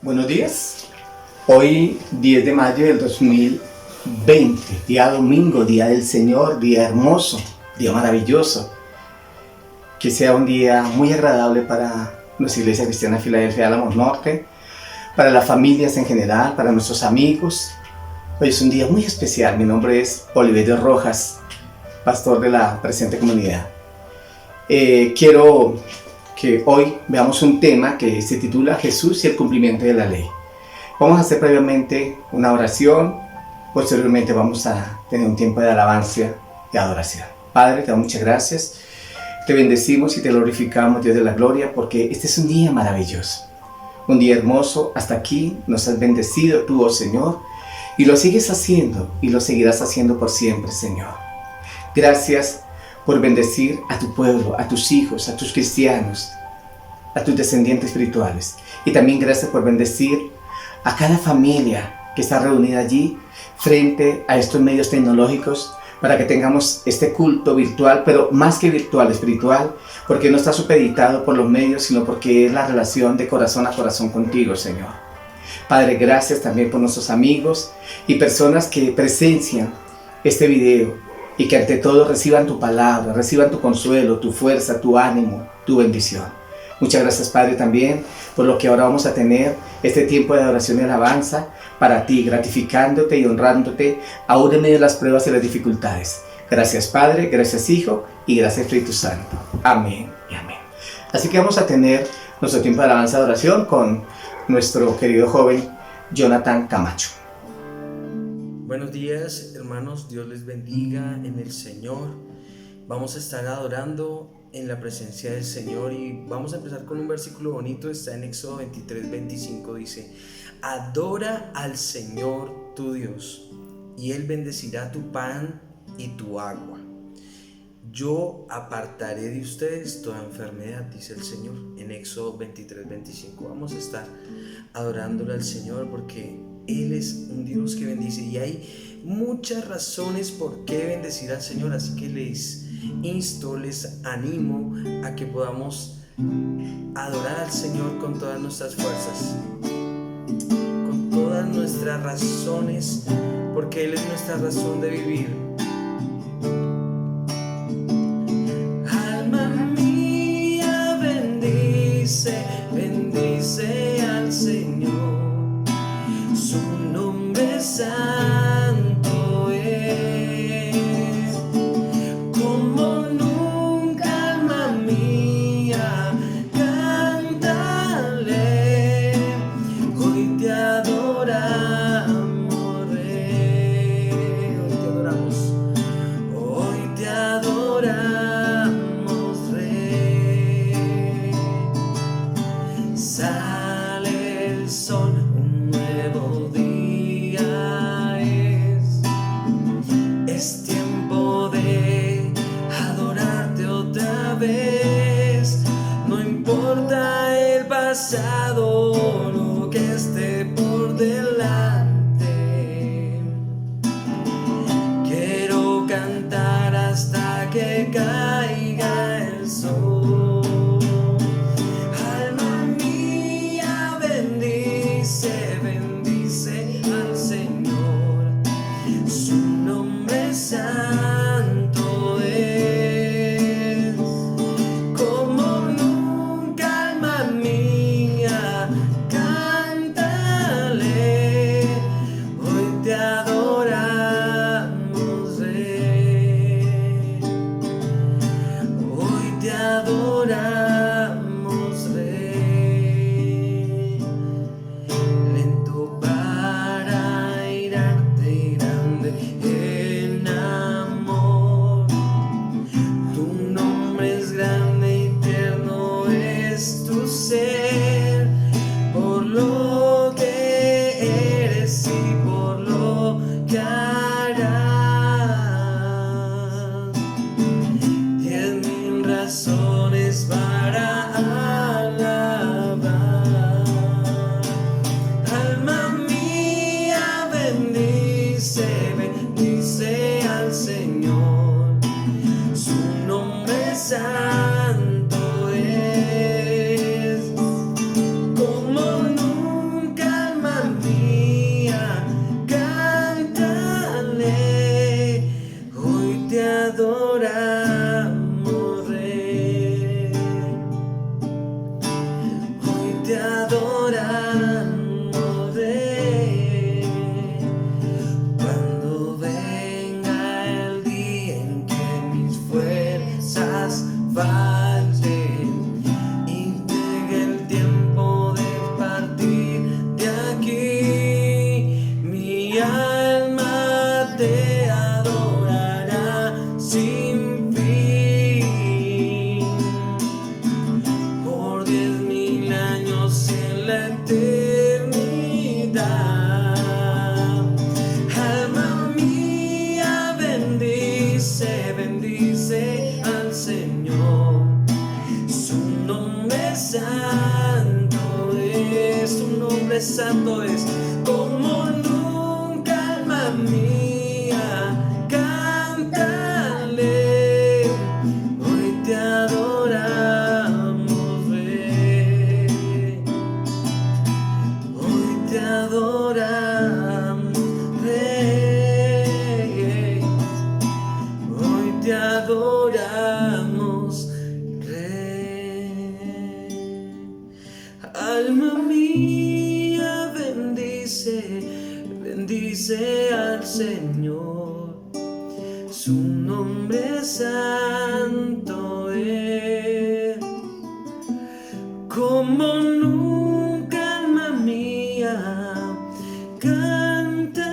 Buenos días. Hoy 10 de mayo del 2020, día domingo, día del Señor, día hermoso, día maravilloso. Que sea un día muy agradable para nuestra Iglesia Cristiana Filadelfia de Álamos Norte, para las familias en general, para nuestros amigos. Hoy es un día muy especial. Mi nombre es Oliverio Rojas, pastor de la presente comunidad. Quiero que hoy veamos un tema que se titula Jesús y el cumplimiento de la ley. Vamos a hacer previamente una oración, posteriormente vamos a tener un tiempo de alabanza y adoración. Padre, te damos muchas gracias, te bendecimos y te glorificamos, Dios de la gloria, porque este es un día maravilloso, un día hermoso. Hasta aquí nos has bendecido tú, oh Señor, y lo sigues haciendo y lo seguirás haciendo por siempre, Señor. Gracias por bendecir a tu pueblo, a tus hijos, a tus cristianos, a tus descendientes espirituales. Y también gracias por bendecir a cada familia que está reunida allí frente a estos medios tecnológicos para que tengamos este culto virtual, pero más que virtual, espiritual, porque no está supeditado por los medios, sino porque es la relación de corazón a corazón contigo, Señor. Padre, gracias también por nuestros amigos y personas que presencian este video, y que ante todo reciban tu palabra, reciban tu consuelo, tu fuerza, tu ánimo, tu bendición. Muchas gracias, Padre, también por lo que ahora vamos a tener este tiempo de adoración y alabanza para ti, gratificándote y honrándote aún en medio de las pruebas y las dificultades. Gracias, Padre, gracias, Hijo, y gracias, Espíritu Santo. Amén y amén. Así que vamos a tener nuestro tiempo de alabanza y adoración con nuestro querido joven Jonathan Camacho. Buenos días, hermanos, Dios les bendiga en el Señor. Vamos a estar adorando en la presencia del Señor y vamos a empezar con un versículo bonito. Está en Éxodo 23:25, dice: adora al Señor tu Dios y Él bendecirá tu pan y tu agua. Yo apartaré de ustedes toda enfermedad, dice el Señor en Éxodo 23:25. Vamos a estar adorándole al Señor porque Él es un Dios que bendice y hay muchas razones por qué bendecir al Señor. Así que les insto, les animo a que podamos adorar al Señor con todas nuestras fuerzas, con todas nuestras razones, porque Él es nuestra razón de vivir. Alma mía, bendice, bendice al Señor. Su nombre santo es, como nunca, alma mía, cántale, hoy te adoramos, Rey, hoy te adoramos, Rey. Sale el sol, nuevo día es tiempo de adorarte otra vez. No importa el pasado, lo que esté por delante. Quiero cantar hasta que caiga el sol. Alma mía, bendice, bendice al Señor. Su nombre santo es, como nunca, alma mía, cántale, hoy te adoramos, Rey, hoy te adoramos, Rey. Lento para irarte, grande en amor. Tu nombre es grande y tierno es tu ser, por lo que eres y por lo que harás. 10,000 razones para alabar. Alma mía, bendice, bendice al Señor. Su nombre santo es, como nunca. falten y llegue el tiempo de partir de aquí. Mi alma te adorará sin fin por 10.000 años en la eternidad. Alma mía, bendice, bendice al Señor. Su nombre santo es como nunca, alma mía, cántale. Hoy te adoramos, Rey. Hoy te adoramos, Rey. Hoy te adoramos, Rey. Alma mía, bendice, bendice al Señor. Su nombre santo es como nunca, alma mía, cántale.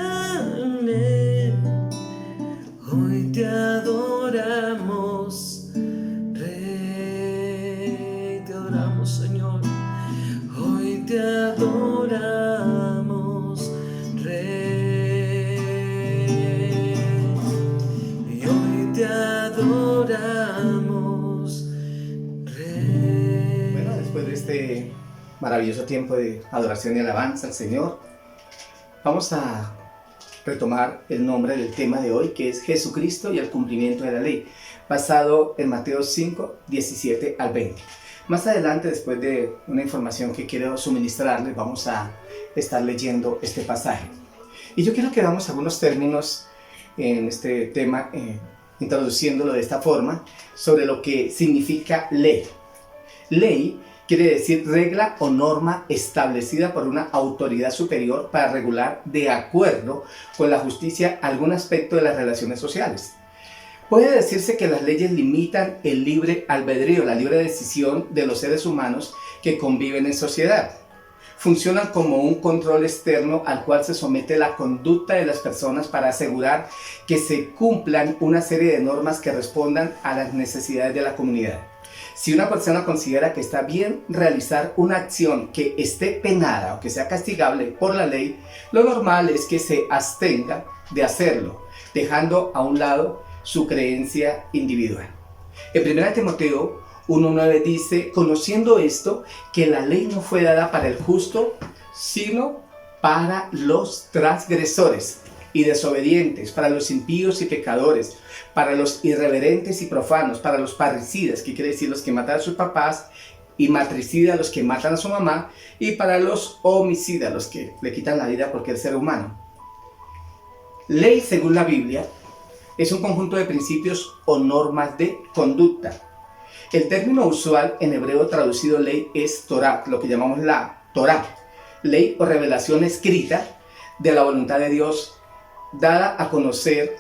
Hoy te adoramos, Rey. Te adoramos, Señor. Hoy te adoramos, Rey. Y hoy te adoramos, Rey. Bueno, después de este maravilloso tiempo de adoración y alabanza al Señor, vamos a retomar el nombre del tema de hoy, que es Jesucristo y el cumplimiento de la ley, basado en Mateo 5, 17 al 20. Más adelante, después de una información que quiero suministrarles, vamos a estar leyendo este pasaje. Y yo quiero que veamos algunos términos en este tema, introduciéndolo de esta forma, sobre lo que significa ley. Ley quiere decir regla o norma establecida por una autoridad superior para regular de acuerdo con la justicia algún aspecto de las relaciones sociales. Puede decirse que las leyes limitan el libre albedrío, la libre decisión de los seres humanos que conviven en sociedad. Funcionan como un control externo al cual se somete la conducta de las personas para asegurar que se cumplan una serie de normas que respondan a las necesidades de la comunidad. Si una persona considera que está bien realizar una acción que esté penada o que sea castigable por la ley, lo normal es que se abstenga de hacerlo, dejando a un lado su creencia individual. En 1 Timoteo 1:9 dice: conociendo esto, que la ley no fue dada para el justo, sino para los transgresores y desobedientes, para los impíos y pecadores, para los irreverentes y profanos, para los parricidas, que quiere decir los que matan a sus papás, y matricidas, los que matan a su mamá, y para los homicidas, los que le quitan la vida porque es ser humano. Ley, según la Biblia, es un conjunto de principios o normas de conducta. El término usual en hebreo traducido ley es Torah, lo que llamamos la Torah, ley o revelación escrita de la voluntad de Dios, dada a conocer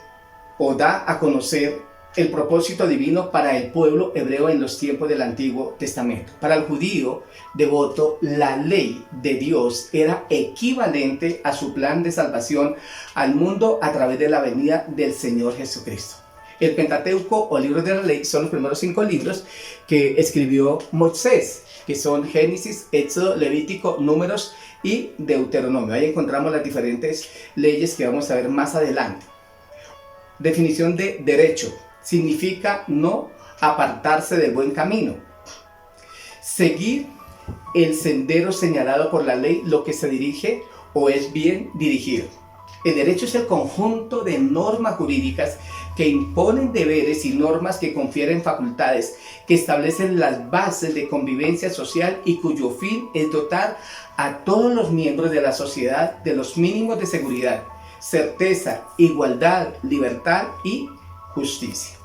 o da a conocer el propósito divino para el pueblo hebreo en los tiempos del Antiguo Testamento. Para el judío devoto, la ley de Dios era equivalente a su plan de salvación al mundo a través de la venida del Señor Jesucristo. El Pentateuco o libros de la ley son los primeros 5 libros que escribió Moisés, que son Génesis, Éxodo, Levítico, Números y Deuteronomio. Ahí encontramos las diferentes leyes que vamos a ver más adelante. Definición de derecho: significa no apartarse del buen camino, seguir el sendero señalado por la ley, lo que se dirige o es bien dirigido. El derecho es el conjunto de normas jurídicas que imponen deberes y normas que confieren facultades, que establecen las bases de convivencia social y cuyo fin es dotar a todos los miembros de la sociedad de los mínimos de seguridad, certeza, igualdad, libertad y justicia.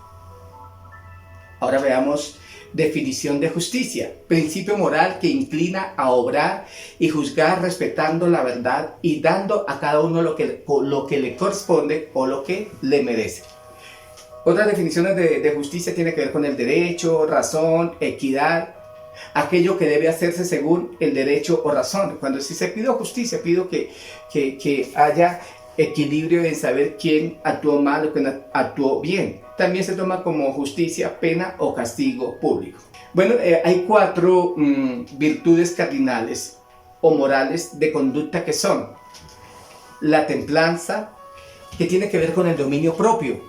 Ahora veamos definición de justicia: principio moral que inclina a obrar y juzgar respetando la verdad y dando a cada uno lo que le corresponde o lo que le merece. Otras definiciones de justicia tienen que ver con el derecho, razón, equidad, aquello que debe hacerse según el derecho o razón. Cuando si se pido justicia, pido que haya equilibrio en saber quién actuó mal o quién actuó bien. También se toma como justicia, pena o castigo público. Bueno, hay 4 virtudes cardinales o morales de conducta que son la templanza, que tiene que ver con el dominio propio,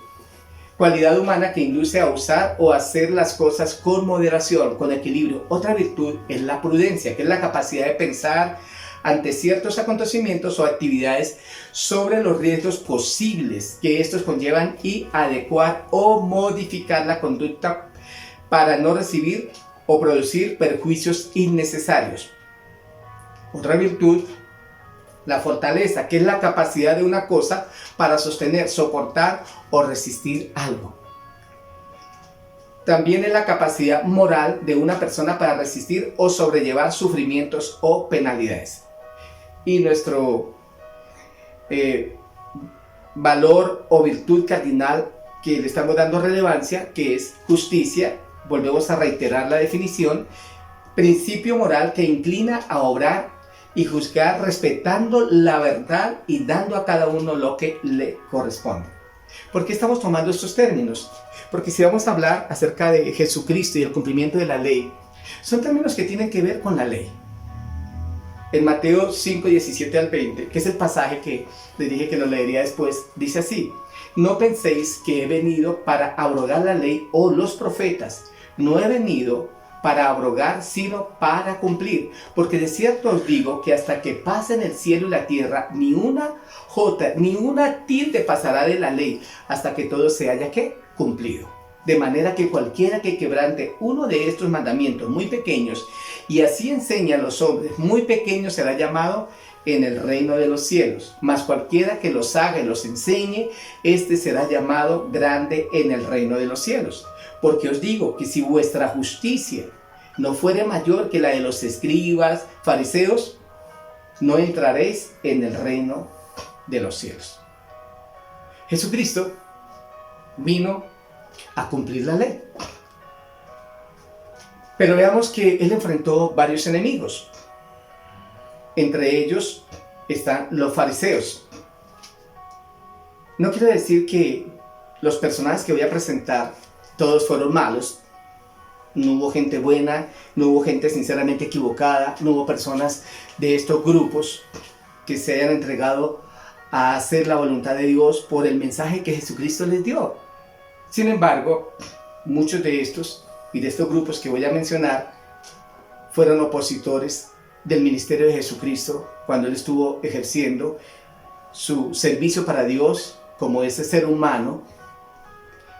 cualidad humana que induce a usar o hacer las cosas con moderación, con equilibrio. Otra virtud es la prudencia, que es la capacidad de pensar ante ciertos acontecimientos o actividades sobre los riesgos posibles que estos conllevan y adecuar o modificar la conducta para no recibir o producir perjuicios innecesarios. Otra virtud, la fortaleza, que es la capacidad de una cosa para sostener, soportar o resistir algo. También es la capacidad moral de una persona para resistir o sobrellevar sufrimientos o penalidades. Y nuestro valor o virtud cardinal que le estamos dando relevancia, que es justicia, volvemos a reiterar la definición, principio moral que inclina a obrar y juzgar respetando la verdad y dando a cada uno lo que le corresponde. ¿Por qué estamos tomando estos términos? Porque si vamos a hablar acerca de Jesucristo y el cumplimiento de la ley, son términos que tienen que ver con la ley. En Mateo 5, 17 al 20, que es el pasaje que les dije que lo leería después, dice así: no penséis que he venido para abrogar la ley o los profetas. No he venido para abrogar, sino para cumplir. Porque de cierto os digo que hasta que pasen el cielo y la tierra, ni una jota, ni una tilde pasará de la ley, hasta que todo se haya ¿qué? Cumplido. De manera que cualquiera que quebrante uno de estos mandamientos muy pequeños, y así enseña a los hombres muy pequeños, será llamado en el reino de los cielos. Mas cualquiera que los haga y los enseñe, este será llamado grande en el reino de los cielos. Porque os digo que si vuestra justicia no fuere mayor que la de los escribas, fariseos, no entraréis en el reino de los cielos. Jesucristo vino a cumplir la ley. Pero veamos que Él enfrentó varios enemigos. Entre ellos están los fariseos. No quiero decir que los personajes que voy a presentar todos fueron malos. No hubo gente buena, no hubo gente sinceramente equivocada, no hubo personas de estos grupos que se hayan entregado a hacer la voluntad de Dios por el mensaje que Jesucristo les dio. Sin embargo, muchos de estos y de estos grupos que voy a mencionar fueron opositores del ministerio de Jesucristo cuando Él estuvo ejerciendo su servicio para Dios como ese ser humano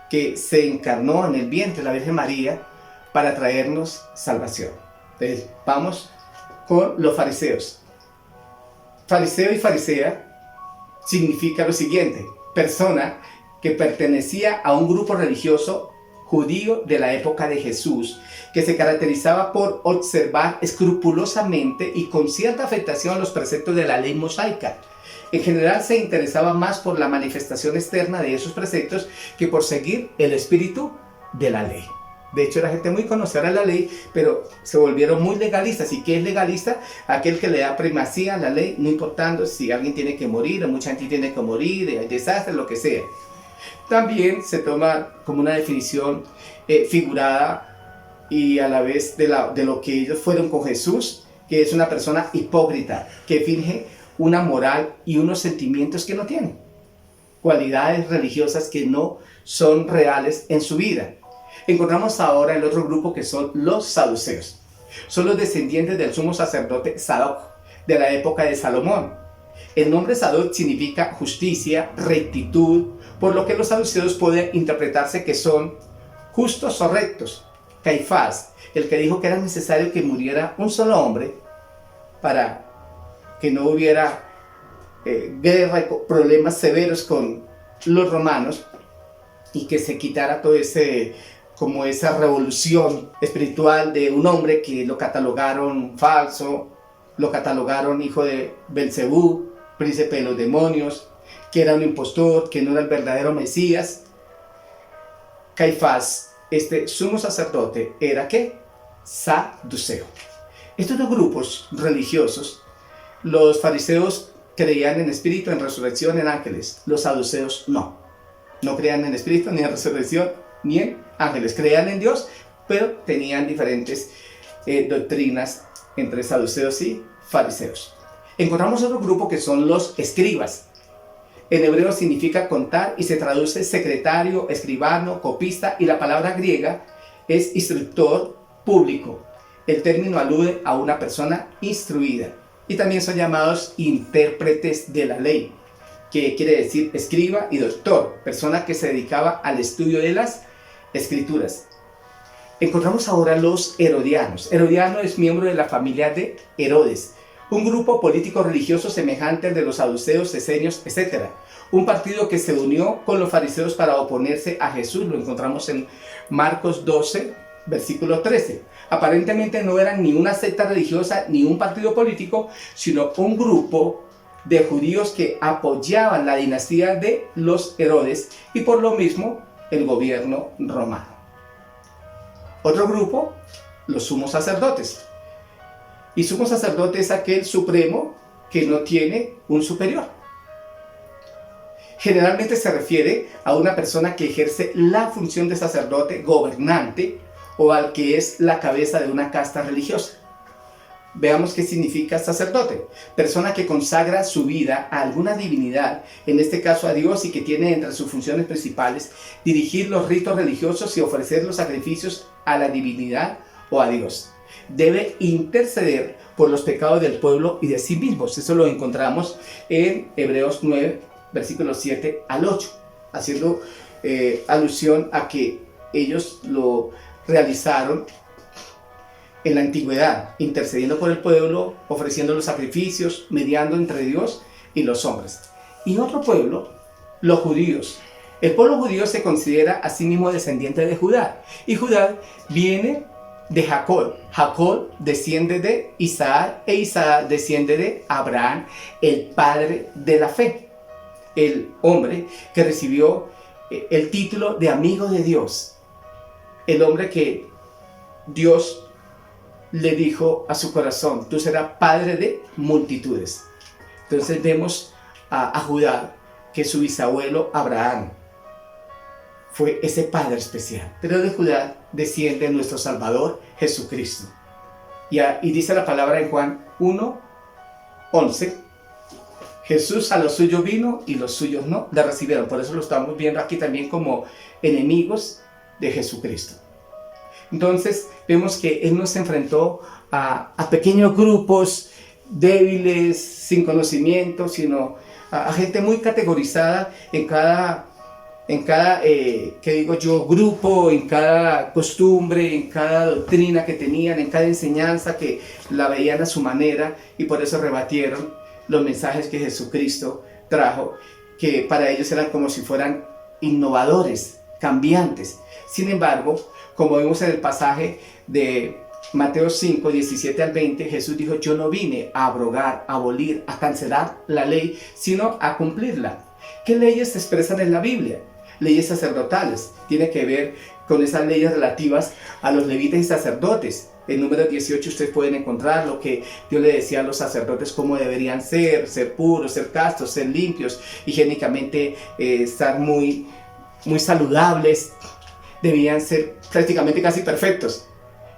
que se encarnó en el vientre de la Virgen María para traernos salvación. Entonces, vamos con los fariseos. Fariseo y farisea significa lo siguiente: persona que pertenecía a un grupo religioso judío de la época de Jesús, que se caracterizaba por observar escrupulosamente y con cierta afectación los preceptos de la ley mosaica. En general se interesaba más por la manifestación externa de esos preceptos que por seguir el espíritu de la ley. De hecho, era gente muy conocedora de la ley, pero se volvieron muy legalistas. ¿Y qué es legalista? Aquel que le da primacía a la ley, no importando si alguien tiene que morir o mucha gente tiene que morir, hay desastre, lo que sea. También se toma como una definición figurada y a la vez de lo que ellos fueron con Jesús, que es una persona hipócrita, que finge una moral y unos sentimientos que no tienen, cualidades religiosas que no son reales en su vida. Encontramos ahora el otro grupo, que son los saduceos. Son los descendientes del sumo sacerdote Sadoc, de la época de Salomón. El nombre Sadoc significa justicia, rectitud, por lo que los saduceos pueden interpretarse que son justos o rectos. Caifás, el que dijo que era necesario que muriera un solo hombre para que no hubiera guerra y problemas severos con los romanos y que se quitara todo como esa revolución espiritual de un hombre que lo catalogaron falso, lo catalogaron hijo de Belcebú, príncipe de los demonios, que era un impostor, que no era el verdadero Mesías. Caifás, este sumo sacerdote, era ¿qué? Saduceo. Estos dos grupos religiosos, los fariseos creían en espíritu, en resurrección, en ángeles. Los saduceos no. No creían en espíritu, ni en resurrección, ni en ángeles. Creían en Dios, pero tenían diferentes doctrinas entre saduceos y fariseos. Encontramos otro grupo que son los escribas. En hebreo significa contar y se traduce secretario, escribano, copista, y la palabra griega es instructor público. El término alude a una persona instruida. Y también son llamados intérpretes de la ley, que quiere decir escriba y doctor, persona que se dedicaba al estudio de las escrituras. Encontramos ahora los herodianos. Herodiano es miembro de la familia de Herodes, un grupo político religioso semejante al de los saduceos, esenios, etc. Un partido que se unió con los fariseos para oponerse a Jesús. Lo encontramos en Marcos 12, versículo 13. Aparentemente no eran ni una secta religiosa ni un partido político, sino un grupo de judíos que apoyaban la dinastía de los Herodes y por lo mismo el gobierno romano. Otro grupo, los sumos sacerdotes. Y sumo sacerdote es aquel supremo que no tiene un superior. Generalmente se refiere a una persona que ejerce la función de sacerdote gobernante o al que es la cabeza de una casta religiosa. Veamos qué significa sacerdote. Persona que consagra su vida a alguna divinidad, en este caso a Dios, y que tiene entre sus funciones principales dirigir los ritos religiosos y ofrecer los sacrificios a la divinidad o a Dios. Debe interceder por los pecados del pueblo y de sí mismos. Eso lo encontramos en Hebreos 9, versículos 7 al 8, haciendo alusión a que ellos lo realizaron en la antigüedad, intercediendo por el pueblo, ofreciendo los sacrificios, mediando entre Dios y los hombres. Y otro pueblo, los judíos. El pueblo judío se considera a sí mismo descendiente de Judá, y Judá viene de Jacob. Jacob desciende de Isaac, e Isaac desciende de Abraham, el padre de la fe. El hombre que recibió el título de amigo de Dios. El hombre que Dios le dijo a su corazón: tú serás padre de multitudes. Entonces vemos a Judá, que su bisabuelo Abraham fue ese padre especial. Pero de Judá desciende nuestro Salvador Jesucristo. Y dice la palabra en Juan 1:11: Jesús a los suyos vino y los suyos no le recibieron. Por eso lo estamos viendo aquí también como enemigos de Jesucristo. Entonces vemos que Él nos enfrentó a pequeños grupos débiles, sin conocimiento, sino a gente muy categorizada en cada grupo, en cada costumbre, en cada doctrina que tenían, en cada enseñanza que la veían a su manera, y por eso rebatieron los mensajes que Jesucristo trajo, que para ellos eran como si fueran innovadores, cambiantes. Sin embargo, como vemos en el pasaje de Mateo 5, 17 al 20, Jesús dijo: yo no vine a abrogar, a abolir, a cancelar la ley, sino a cumplirla. ¿Qué leyes se expresan en la Biblia? Leyes sacerdotales. Tiene que ver con esas leyes relativas a los levitas y sacerdotes. En Número 18 ustedes pueden encontrar lo que Dios le decía a los sacerdotes: cómo deberían ser puros, ser castos, ser limpios, higiénicamente estar muy saludables. Debían ser prácticamente casi perfectos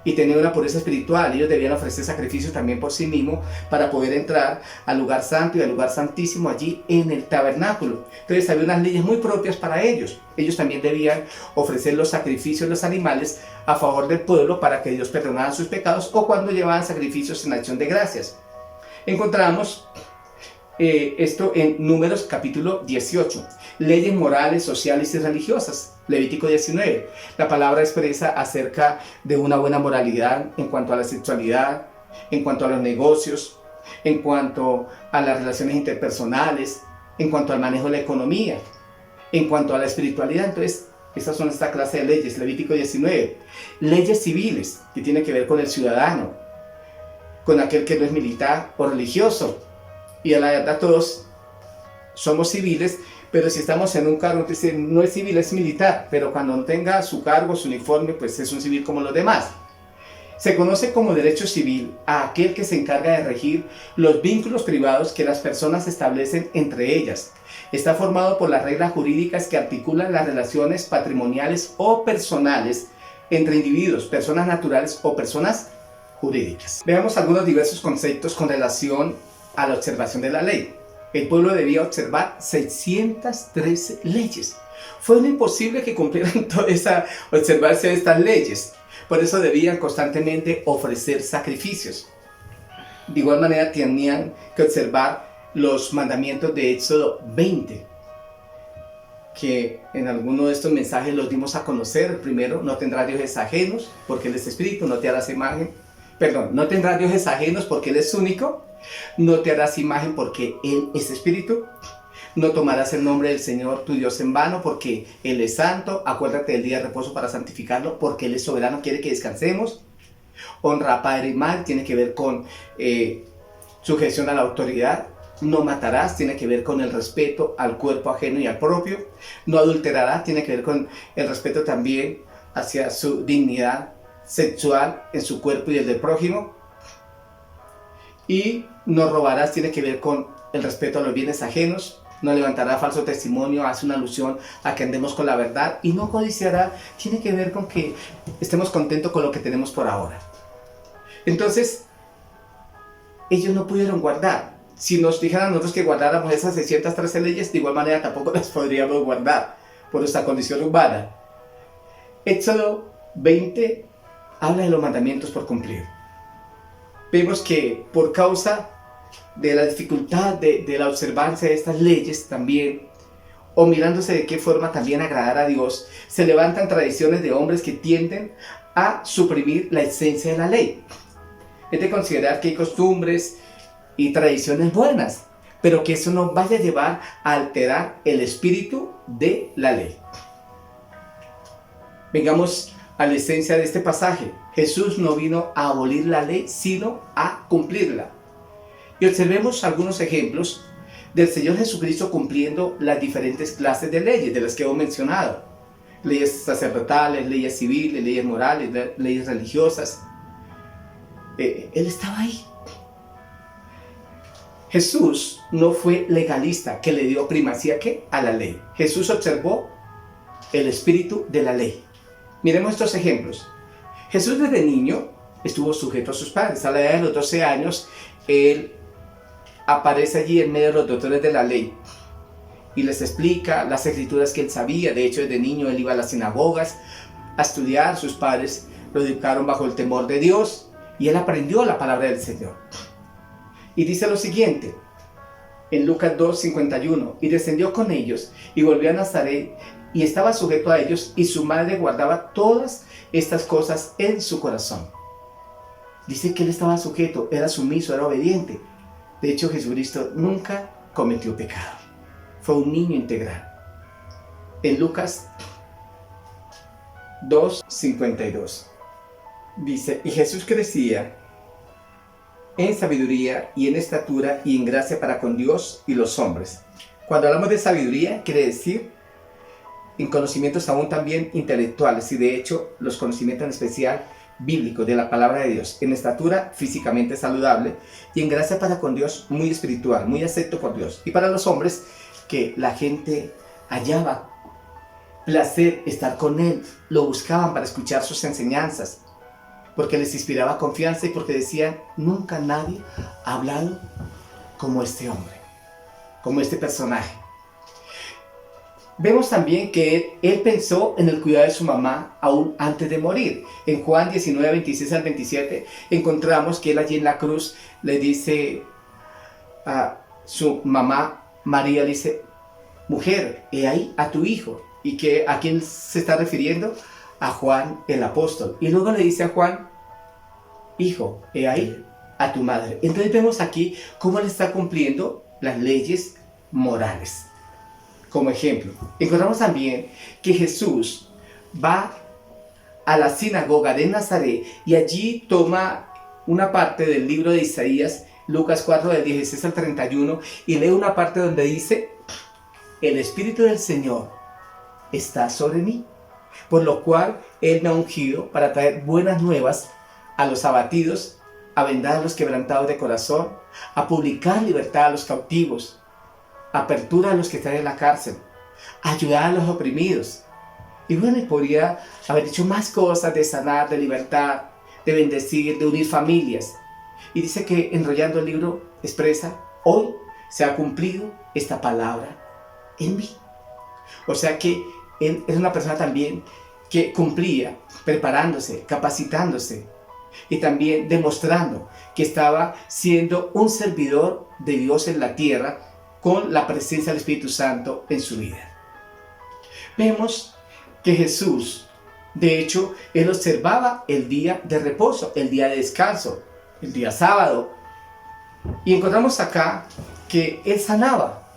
y tener una pureza espiritual. Ellos debían ofrecer sacrificios también por sí mismos para poder entrar al lugar santo y al lugar santísimo allí en el tabernáculo. Entonces había unas leyes muy propias para ellos. Ellos también debían ofrecer los sacrificios de los animales a favor del pueblo para que Dios perdonara sus pecados, o cuando llevaban sacrificios en acción de gracias. Encontramos esto en Números capítulo 18. Leyes morales, sociales y religiosas. Levítico 19. La palabra expresa acerca de una buena moralidad en cuanto a la sexualidad, en cuanto a los negocios, en cuanto a las relaciones interpersonales, en cuanto al manejo de la economía, en cuanto a la espiritualidad. Entonces, estas son esta clase de leyes. Levítico 19. Leyes civiles, que tienen que ver con el ciudadano, con aquel que no es militar o religioso. Y a la verdad todos somos civiles, Pero si estamos en un cargo, dice, no es civil, es militar, pero cuando no tenga su cargo, su uniforme, pues es un civil como los demás. Se conoce como derecho civil a aquel que se encarga de regir los vínculos privados que las personas establecen entre ellas. Está formado por las reglas jurídicas que articulan las relaciones patrimoniales o personales entre individuos, personas naturales o personas jurídicas. Veamos algunos diversos conceptos con relación a la observación de la ley. El pueblo debía observar 613 leyes. Fue imposible que cumplieran observarse estas leyes. Por eso debían constantemente ofrecer sacrificios. De igual manera tenían que observar los mandamientos de Éxodo 20, que en alguno de estos mensajes los dimos a conocer. El primero, no tendrás dioses ajenos porque Él es espíritu, no te harás imagen. Perdón, no tendrás dioses ajenos porque Él es único, no te harás imagen porque Él es espíritu. No tomarás el nombre del Señor tu Dios en vano porque Él es santo. Acuérdate del día de reposo para santificarlo porque Él es soberano, quiere que descansemos. Honra a padre y madre, tiene que ver con sujeción a la autoridad. No matarás, tiene que ver con el respeto al cuerpo ajeno y al propio. No adulterarás, tiene que ver con el respeto también hacia su dignidad sexual en su cuerpo y el del prójimo. Y no robarás, tiene que ver con el respeto a los bienes ajenos. No levantará falso testimonio, hace una alusión a que andemos con la verdad. Y no codiciará, tiene que ver con que estemos contentos con lo que tenemos por ahora. Entonces, ellos no pudieron guardar. Si nos dijeran nosotros que guardáramos esas 613 leyes, de igual manera tampoco las podríamos guardar por nuestra condición humana. Éxodo 20 habla de los mandamientos por cumplir. Vemos que por causa de la dificultad de la observancia de estas leyes también, o mirándose de qué forma también agradar a Dios, se levantan tradiciones de hombres que tienden a suprimir la esencia de la ley. Es de considerar que hay costumbres y tradiciones buenas, pero que eso no vaya a llevar a alterar el espíritu de la ley. Vengamos a la esencia de este pasaje. Jesús no vino a abolir la ley, sino a cumplirla. Y observemos algunos ejemplos del Señor Jesucristo cumpliendo las diferentes clases de leyes de las que hemos mencionado. Leyes sacerdotales, leyes civiles, leyes morales, leyes religiosas. Él estaba ahí. Jesús no fue legalista que le dio primacía a la ley. Jesús observó el espíritu de la ley. Miremos estos ejemplos. Jesús desde niño estuvo sujeto a sus padres. A la edad de los 12 años, Él aparece allí en medio de los doctores de la ley y les explica las escrituras que Él sabía. De hecho, desde niño Él iba a las sinagogas a estudiar. Sus padres lo educaron bajo el temor de Dios y Él aprendió la palabra del Señor. Y dice lo siguiente, en Lucas 2:51, y descendió con ellos y volvió a Nazaret y estaba sujeto a ellos, y su madre guardaba todas estas cosas en su corazón. Dice que Él estaba sujeto, era sumiso, era obediente. De hecho, Jesucristo nunca cometió pecado. Fue un niño integral. En Lucas 2:52 dice, y Jesús crecía en sabiduría y en estatura y en gracia para con Dios y los hombres. Cuando hablamos de sabiduría, quiere decir en conocimientos aún también intelectuales, y de hecho los conocimientos en especial bíblicos de la palabra de Dios. En estatura físicamente saludable y en gracia para con Dios muy espiritual, muy acepto por Dios. Y para los hombres, que la gente hallaba placer estar con Él, lo buscaban para escuchar sus enseñanzas, porque les inspiraba confianza y porque decían, nunca nadie ha hablado como este hombre, como este personaje. Vemos también que él pensó en el cuidado de su mamá aún antes de morir. En Juan 19, 26 al 27 encontramos que él allí en la cruz le dice a su mamá María, le dice, mujer, he ahí a tu hijo. ¿Y que a quién se está refiriendo? A Juan el apóstol. Y luego le dice a Juan, hijo, he ahí a tu madre. Entonces vemos aquí cómo él está cumpliendo las leyes morales. Como ejemplo, encontramos también que Jesús va a la sinagoga de Nazaret y allí toma una parte del libro de Isaías, Lucas 4, del 16 al 31, y lee una parte donde dice, el Espíritu del Señor está sobre mí, por lo cual Él me ha ungido para traer buenas nuevas a los abatidos, a vendar a los quebrantados de corazón, a publicar libertad a los cautivos, apertura a los que están en la cárcel, ayudar a los oprimidos. Y bueno, y podría haber dicho más cosas de sanar, de libertad, de bendecir, de unir familias. Y dice que enrollando el libro expresa, hoy se ha cumplido esta palabra en mí. O sea que él es una persona también que cumplía, preparándose, capacitándose y también demostrando que estaba siendo un servidor de Dios en la tierra con la presencia del Espíritu Santo en su vida. Vemos que Jesús, de hecho, Él observaba el día de reposo, el día de descanso, el día sábado. Y encontramos acá que Él sanaba.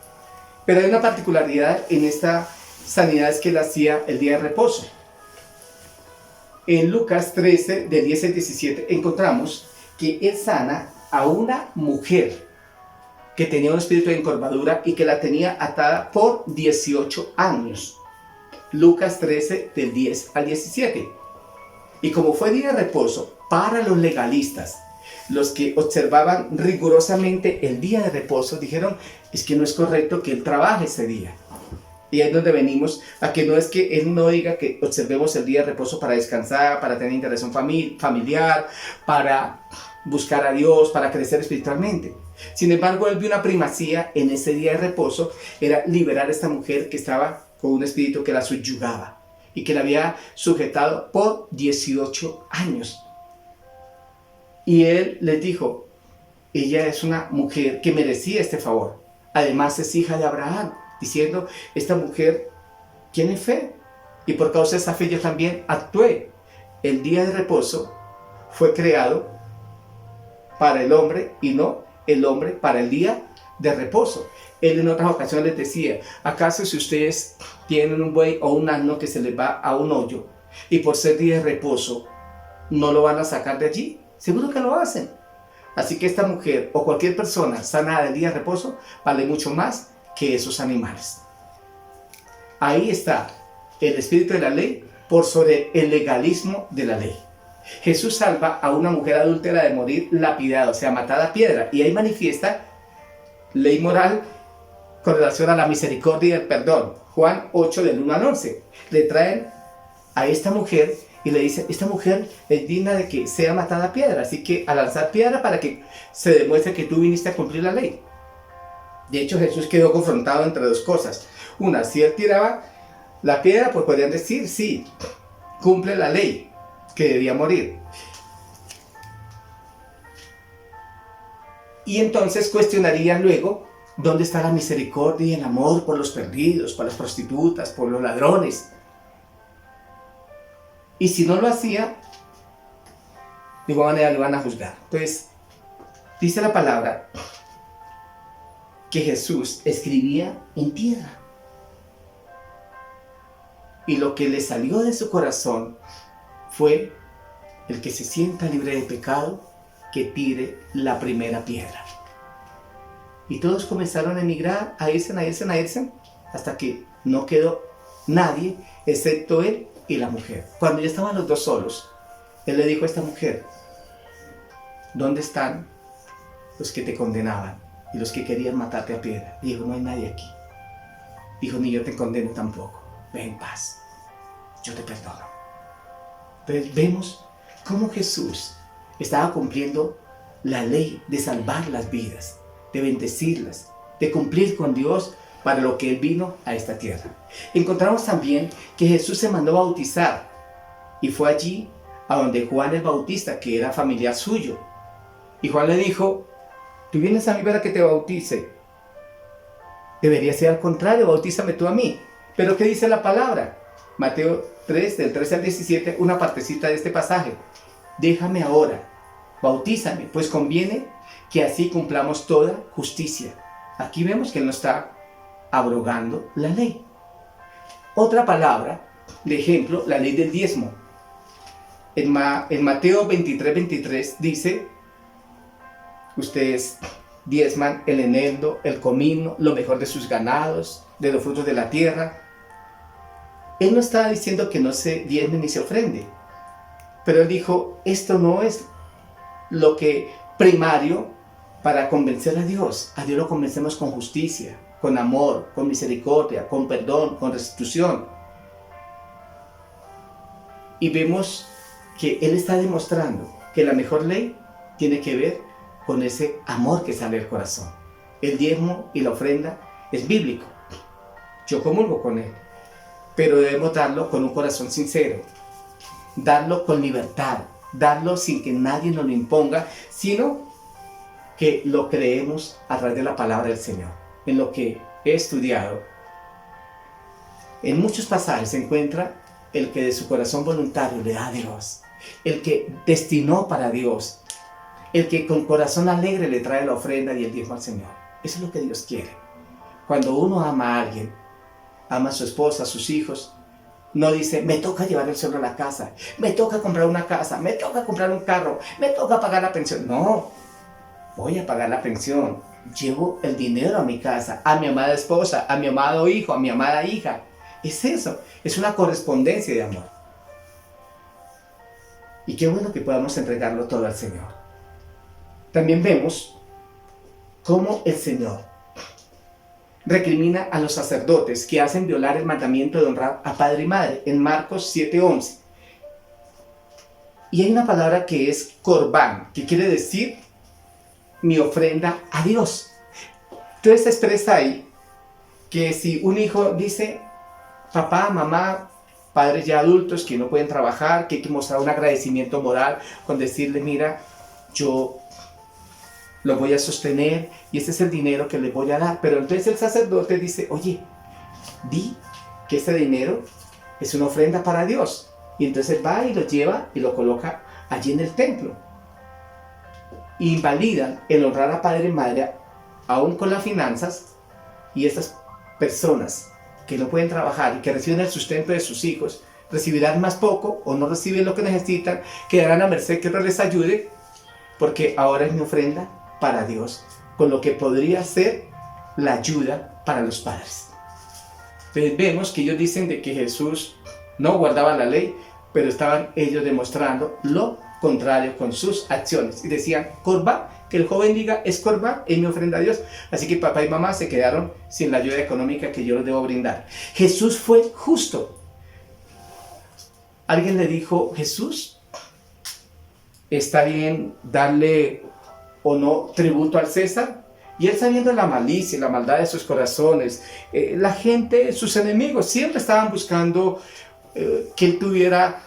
Pero hay una particularidad en esta sanidad, es que Él hacía el día de reposo. En Lucas 13, de 10 al 17, encontramos que Él sana a una mujer que tenía un espíritu de encorvadura y que la tenía atada por 18 años. Lucas 13, del 10 al 17. Y como fue día de reposo para los legalistas, los que observaban rigurosamente el día de reposo, dijeron, es que no es correcto que Él trabaje ese día. Y ahí es donde venimos a que no es que Él no diga que observemos el día de reposo para descansar, para tener interacción familiar, para buscar a Dios, para crecer espiritualmente. Sin embargo, Él vio una primacía en ese día de reposo, era liberar a esta mujer que estaba con un espíritu que la subyugaba y que la había sujetado por 18 años. Y Él les dijo, ella es una mujer que merecía este favor. Además es hija de Abraham, diciendo, esta mujer tiene fe y por causa de esa fe yo también actué. El día de reposo fue creado para el hombre y no el hombre para el día de reposo. Él en otras ocasiones les decía, ¿acaso si ustedes tienen un buey o un asno que se les va a un hoyo y por ser día de reposo no lo van a sacar de allí? Seguro que lo hacen. Así que esta mujer o cualquier persona sanada del día de reposo vale mucho más que esos animales. Ahí está el espíritu de la ley por sobre el legalismo de la ley. Jesús salva a una mujer adúltera de morir lapidada, o sea, matada a piedra, y ahí manifiesta ley moral con relación a la misericordia y el perdón. Juan 8, del 1 al 11. Le traen a esta mujer y le dicen, esta mujer es digna de que sea matada a piedra, así que a lanzar piedra para que se demuestre que tú viniste a cumplir la ley. De hecho, Jesús quedó confrontado entre dos cosas. Una, si él tiraba la piedra, pues podrían decir, sí, cumple la ley, que debía morir. Y entonces cuestionarían luego, ¿dónde está la misericordia y el amor por los perdidos, por las prostitutas, por los ladrones? Y si no lo hacía, de igual manera lo van a juzgar. Entonces, dice la palabra que Jesús escribía en tierra. Y lo que le salió de su corazón fue el que se sienta libre de pecado, que tire la primera piedra. Y todos comenzaron a emigrar, a irse, hasta que no quedó nadie, excepto él y la mujer. Cuando ya estaban los dos solos, él le dijo a esta mujer, ¿dónde están los que te condenaban y los que querían matarte a piedra? Y dijo, no hay nadie aquí. Dijo, ni yo te condeno tampoco. Ve en paz, yo te perdono. Entonces vemos cómo Jesús estaba cumpliendo la ley de salvar las vidas, de bendecirlas, de cumplir con Dios para lo que Él vino a esta tierra. Encontramos también que Jesús se mandó bautizar y fue allí a donde Juan el Bautista, que era familiar suyo. Y Juan le dijo, tú vienes a mí para que te bautice. Debería ser al contrario, bautízame tú a mí. Pero ¿qué dice la palabra? Mateo 3, del 13 al 17, una partecita de este pasaje. Déjame ahora, bautízame, pues conviene que así cumplamos toda justicia. Aquí vemos que Él no está abrogando la ley. Otra palabra, de ejemplo, la ley del diezmo. En Mateo 23, 23 dice, ustedes diezman el eneldo, el comino, lo mejor de sus ganados, de los frutos de la tierra. Él no estaba diciendo que no se diezme ni se ofrende, pero él dijo, esto no es lo que primario para convencer a Dios. A Dios lo convencemos con justicia, con amor, con misericordia, con perdón, con restitución. Y vemos que Él está demostrando que la mejor ley tiene que ver con ese amor que sale del corazón. El diezmo y la ofrenda es bíblico. Yo comulgo con Él. Pero debemos darlo con un corazón sincero. Darlo con libertad. Darlo sin que nadie nos lo imponga, sino que lo creemos a través de la palabra del Señor. En lo que he estudiado, en muchos pasajes se encuentra el que de su corazón voluntario le da a Dios, el que destinó para Dios, el que con corazón alegre le trae la ofrenda y el diezmo al Señor. Eso es lo que Dios quiere. Cuando uno ama a alguien, ama a su esposa, a sus hijos, no dice, me toca llevar el sueldo a la casa, me toca comprar una casa, me toca comprar un carro, me toca pagar la pensión. No, voy a pagar la pensión, llevo el dinero a mi casa, a mi amada esposa, a mi amado hijo, a mi amada hija. Es eso, es una correspondencia de amor. Y qué bueno que podamos entregarlo todo al Señor. También vemos cómo el Señor recrimina a los sacerdotes que hacen violar el mandamiento de honrar a padre y madre en Marcos 7:11. Y hay una palabra que es corbán, que quiere decir mi ofrenda a Dios. Entonces se expresa ahí que si un hijo dice, papá, mamá, padres ya adultos que no pueden trabajar, que hay que mostrar un agradecimiento moral con decirle, mira, yo lo voy a sostener y este es el dinero que le voy a dar. Pero entonces el sacerdote dice, oye, di que este dinero es una ofrenda para Dios. Y entonces va y lo lleva y lo coloca allí en el templo. Invalidan el honrar a padre y madre aún con las finanzas, y estas personas que no pueden trabajar y que reciben el sustento de sus hijos recibirán más poco o no reciben lo que necesitan, quedarán a merced que otro les ayude, porque ahora es mi ofrenda para Dios, con lo que podría ser la ayuda para los padres. Entonces vemos que ellos dicen de que Jesús no guardaba la ley, pero estaban ellos demostrando lo contrario con sus acciones. Y decían, Corbán, que el joven diga, es Corbán, es mi ofrenda a Dios. Así que papá y mamá se quedaron sin la ayuda económica que yo les debo brindar. Jesús fue justo. Alguien le dijo, Jesús, ¿está bien darle o no tributo al César? Y él, sabiendo la malicia y la maldad de sus corazones, la gente, sus enemigos, siempre estaban buscando que él tuviera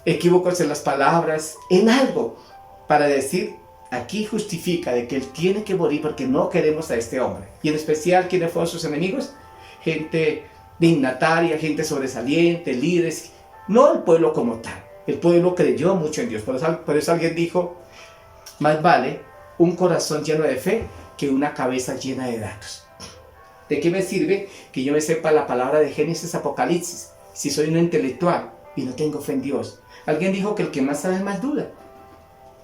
equívocos en las palabras, en algo, para decir, aquí justifica de que él tiene que morir porque no queremos a este hombre. Y en especial, ¿quiénes fueron sus enemigos? Gente dignataria, gente sobresaliente, líderes, no el pueblo como tal. El pueblo creyó mucho en Dios, por eso alguien dijo, más vale un corazón lleno de fe que una cabeza llena de datos. ¿De qué me sirve que yo me sepa la palabra de Génesis, Apocalipsis, si soy un intelectual y no tengo fe en Dios? Alguien dijo que el que más sabe más duda,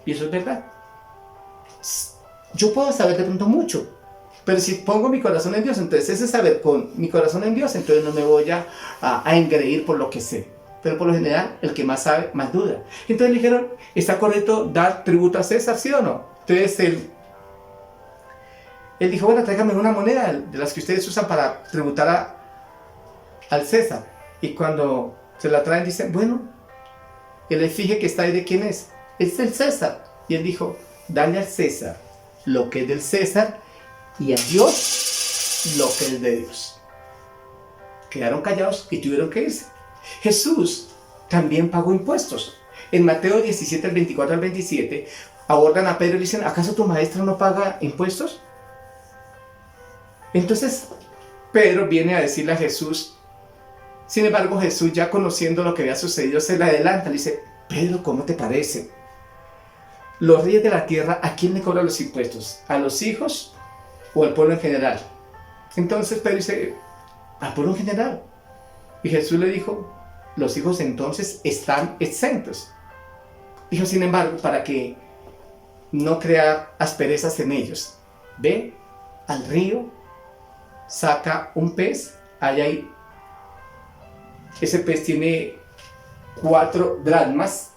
y eso es verdad. Yo puedo saber de pronto mucho, pero si pongo mi corazón en Dios, entonces ese saber con mi corazón en Dios, entonces no me voy a engreír por lo que sé. Pero por lo general, el que más sabe, más duda. Entonces le dijeron, ¿está correcto dar tributo a César, sí o no? Entonces él dijo, bueno, tráigame una moneda de las que ustedes usan para tributar al César. Y cuando se la traen, dicen, bueno, el efigie que está ahí, ¿de quién es? Es del César. Y él dijo, dale al César lo que es del César y a Dios lo que es de Dios. Quedaron callados y tuvieron que irse. Jesús también pagó impuestos. En Mateo 17, al 24 al 27, abordan a Pedro y le dicen, ¿acaso tu maestro no paga impuestos? Entonces Pedro viene a decirle a Jesús. Sin embargo, Jesús, ya conociendo lo que había sucedido, se le adelanta. Le dice, Pedro, ¿cómo te parece? Los reyes de la tierra, ¿a quién le cobran los impuestos? ¿A los hijos o al pueblo en general? Entonces Pedro dice, al pueblo en general. Y Jesús le dijo, los hijos entonces están exentos. Dijo, sin embargo, para que no crear asperezas en ellos, ve al río, saca un pez, ahí ese pez tiene 4 dracmas,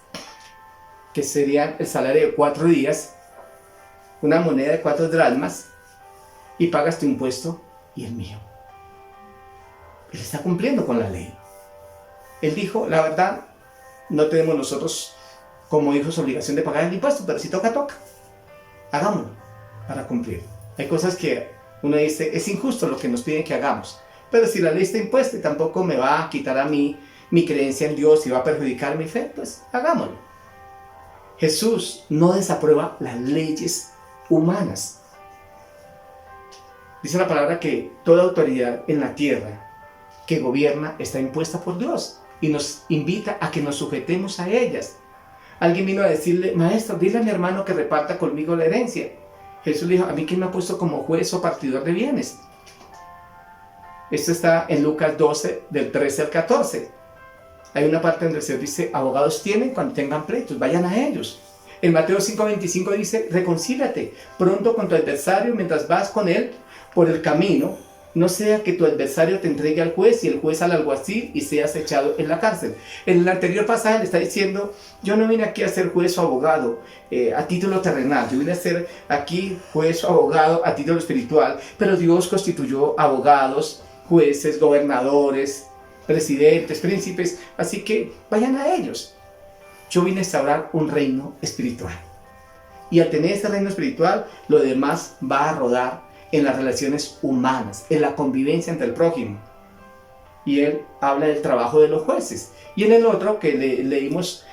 que serían el salario de 4 días, una moneda de 4 dracmas, y pagas tu impuesto y el mío. Él está cumpliendo con la ley. Él dijo, la verdad, no tenemos nosotros como hijos obligación de pagar el impuesto, pero si toca, toca. Hagámoslo para cumplir. Hay cosas que uno dice, es injusto lo que nos piden que hagamos, pero si la ley está impuesta y tampoco me va a quitar a mí mi creencia en Dios y va a perjudicar mi fe, pues hagámoslo. Jesús no desaprueba las leyes humanas. Dice la palabra que toda autoridad en la tierra que gobierna está impuesta por Dios y nos invita a que nos sujetemos a ellas. Alguien vino a decirle, maestro, dile a mi hermano que reparta conmigo la herencia. Jesús le dijo, ¿a mí quién me ha puesto como juez o partidor de bienes? Esto está en Lucas 12, del 13 al 14. Hay una parte donde el Señor dice, abogados tienen cuando tengan pleitos, vayan a ellos. En Mateo 5:25 dice, reconcíliate pronto con tu adversario mientras vas con él por el camino, no sea que tu adversario te entregue al juez y el juez al alguacil y seas echado en la cárcel. En el anterior pasaje le está diciendo, yo no vine aquí a ser juez o abogado a título terrenal, yo vine a ser aquí juez o abogado a título espiritual, pero Dios constituyó abogados, jueces, gobernadores, presidentes, príncipes, así que vayan a ellos. Yo vine a instaurar un reino espiritual. Y al tener este reino espiritual, lo demás va a rodar en las relaciones humanas, en la convivencia entre el prójimo. Y él habla del trabajo de los jueces. Y en el otro que leímos,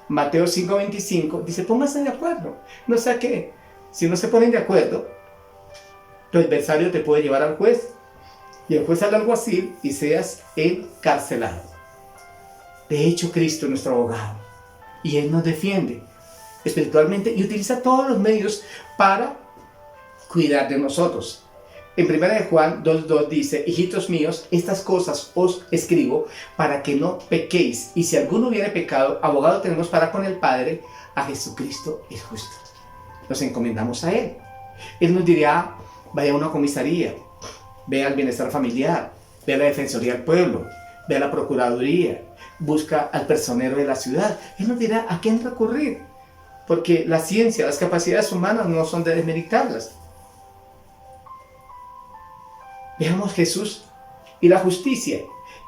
Mateo 5:25, dice, pónganse de acuerdo. No sea que, si no se ponen de acuerdo, tu adversario te puede llevar al juez, y el juez al alguacil, y seas encarcelado. De hecho, Cristo es nuestro abogado, y Él nos defiende espiritualmente, y utiliza todos los medios para cuidar de nosotros. En 1 Juan 2:2 dice, hijitos míos, estas cosas os escribo para que no pequéis, y si alguno hubiere pecado, abogado tenemos para con el Padre, a Jesucristo el justo. Nos encomendamos a Él. Él nos dirá, vaya a una comisaría, ve al bienestar familiar, ve a la defensoría del pueblo, ve a la procuraduría, busca al personero de la ciudad. Él nos dirá a quién recurrir, porque la ciencia, las capacidades humanas no son de desmeritarlas. Veamos Jesús y la justicia.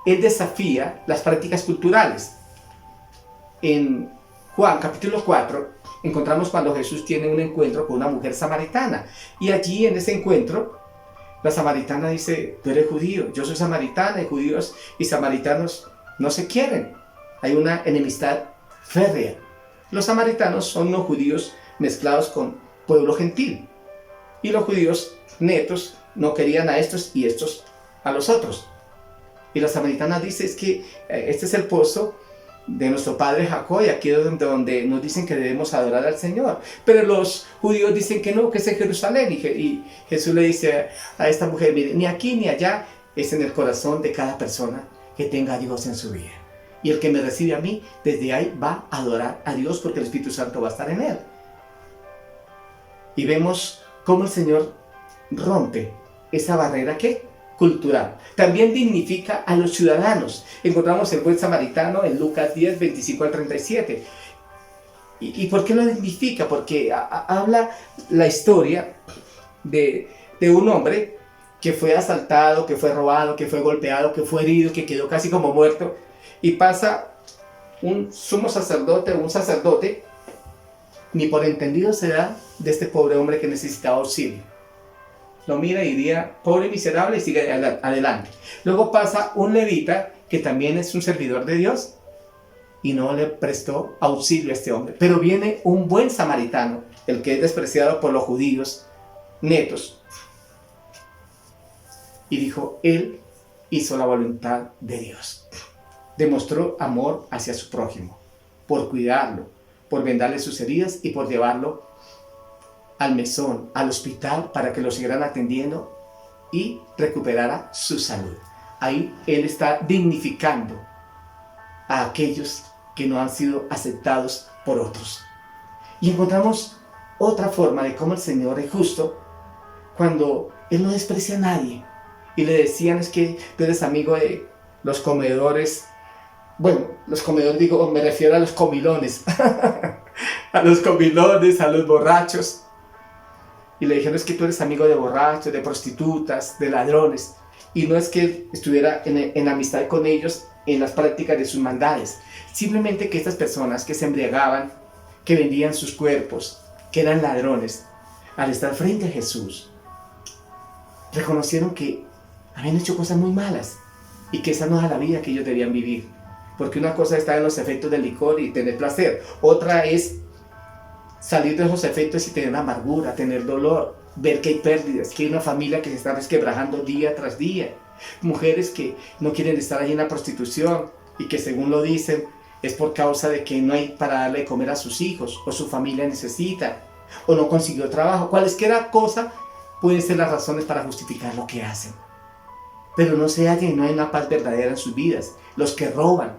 Él desafía las prácticas culturales. En Juan capítulo 4 encontramos cuando Jesús tiene un encuentro con una mujer samaritana. Y allí en ese encuentro, la samaritana dice, tú eres judío, yo soy samaritana, y judíos y samaritanos no se quieren. Hay una enemistad férrea. Los samaritanos son unos judíos mezclados con pueblo gentil. Y los judíos netos no querían a estos y estos a los otros. Y la samaritana dice, es que este es el pozo de nuestro padre Jacob, y aquí es donde nos dicen que debemos adorar al Señor. Pero los judíos dicen que no, que es en Jerusalén. Y Jesús le dice a esta mujer, mire, ni aquí ni allá, es en el corazón de cada persona que tenga a Dios en su vida. Y el que me recibe a mí, desde ahí va a adorar a Dios, porque el Espíritu Santo va a estar en él. Y vemos cómo el Señor rompe esa barrera que cultural. También dignifica a los ciudadanos. Encontramos el buen samaritano en Lucas 10, 25 al 37. ¿Y por qué lo dignifica? Porque habla la historia de un hombre que fue asaltado, que fue robado, que fue golpeado, que fue herido, que quedó casi como muerto. Y pasa un sumo sacerdote, un sacerdote, ni por entendido se da de este pobre hombre que necesitaba auxilio. Lo mira y diría, pobre miserable, y sigue adelante. Luego pasa un levita, que también es un servidor de Dios, y no le prestó auxilio a este hombre. Pero viene un buen samaritano, el que es despreciado por los judíos netos, y dijo, él hizo la voluntad de Dios. Demostró amor hacia su prójimo, por cuidarlo, por vendarle sus heridas y por llevarlo al mesón, al hospital, para que lo siguieran atendiendo y recuperara su salud. Ahí Él está dignificando a aquellos que no han sido aceptados por otros. Y encontramos otra forma de cómo el Señor es justo cuando Él no desprecia a nadie. Y le decían, es que tú eres amigo de los comedores. Bueno, los comedores digo, me refiero a los comilones. A los comilones, a los borrachos. Y le dijeron, es que tú eres amigo de borrachos, de prostitutas, de ladrones. Y no es que él estuviera en amistad con ellos en las prácticas de sus maldades. Simplemente que estas personas que se embriagaban, que vendían sus cuerpos, que eran ladrones, al estar frente a Jesús, reconocieron que habían hecho cosas muy malas y que esa no era la vida que ellos debían vivir. Porque una cosa está en los efectos del licor y tener placer. Otra es salir de esos efectos y tener amargura, tener dolor, ver que hay pérdidas, que hay una familia que se está resquebrajando día tras día. Mujeres que no quieren estar allí en la prostitución y que según lo dicen es por causa de que no hay para darle de comer a sus hijos o su familia necesita o no consiguió trabajo. Cualesquiera cosa pueden ser las razones para justificar lo que hacen. Pero no se hallan y no hay una paz verdadera en sus vidas. Los que roban,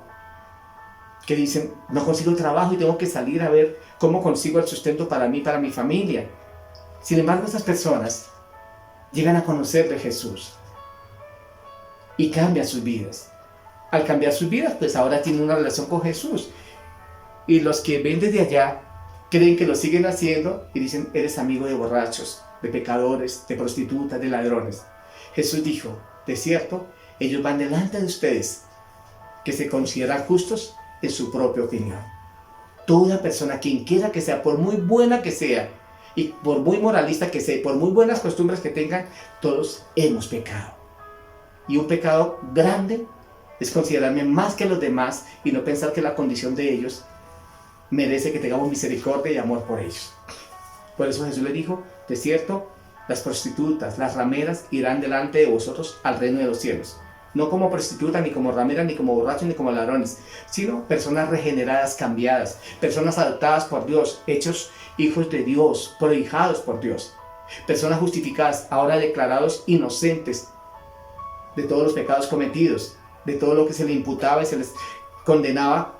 que dicen, no consigo trabajo y tengo que salir a ver cómo consigo el sustento para mí, para mi familia. Sin embargo, estas personas llegan a conocer de Jesús y cambian sus vidas. Al cambiar sus vidas, pues ahora tienen una relación con Jesús. Y los que ven desde allá creen que lo siguen haciendo y dicen, eres amigo de borrachos, de pecadores, de prostitutas, de ladrones. Jesús dijo, de cierto, ellos van delante de ustedes, que se consideran justos en su propia opinión. Toda persona, quien quiera que sea, por muy buena que sea, y por muy moralista que sea, por muy buenas costumbres que tengan, todos hemos pecado. Y un pecado grande es considerarme más que los demás y no pensar que la condición de ellos merece que tengamos misericordia y amor por ellos. Por eso Jesús le dijo, de cierto, las prostitutas, las rameras irán delante de vosotros al reino de los cielos. No como prostitutas, ni como rameras, ni como borrachos, ni como ladrones, sino personas regeneradas, cambiadas, personas adoptadas por Dios, hechos hijos de Dios, prohijados por Dios, personas justificadas, ahora declarados inocentes de todos los pecados cometidos, de todo lo que se les imputaba y se les condenaba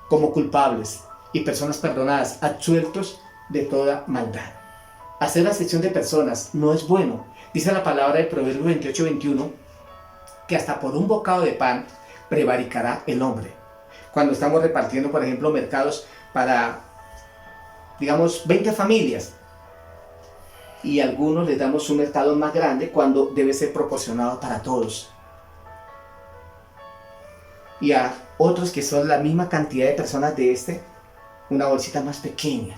como culpables, y personas perdonadas, absueltos de toda maldad. Hacer acepción de personas no es bueno. Dice la palabra de Proverbios 28:21 que hasta por un bocado de pan prevaricará el hombre. Cuando estamos repartiendo, por ejemplo, mercados para, digamos, 20 familias, y a algunos les damos un mercado más grande cuando debe ser proporcionado para todos. Y a otros que son la misma cantidad de personas de una bolsita más pequeña.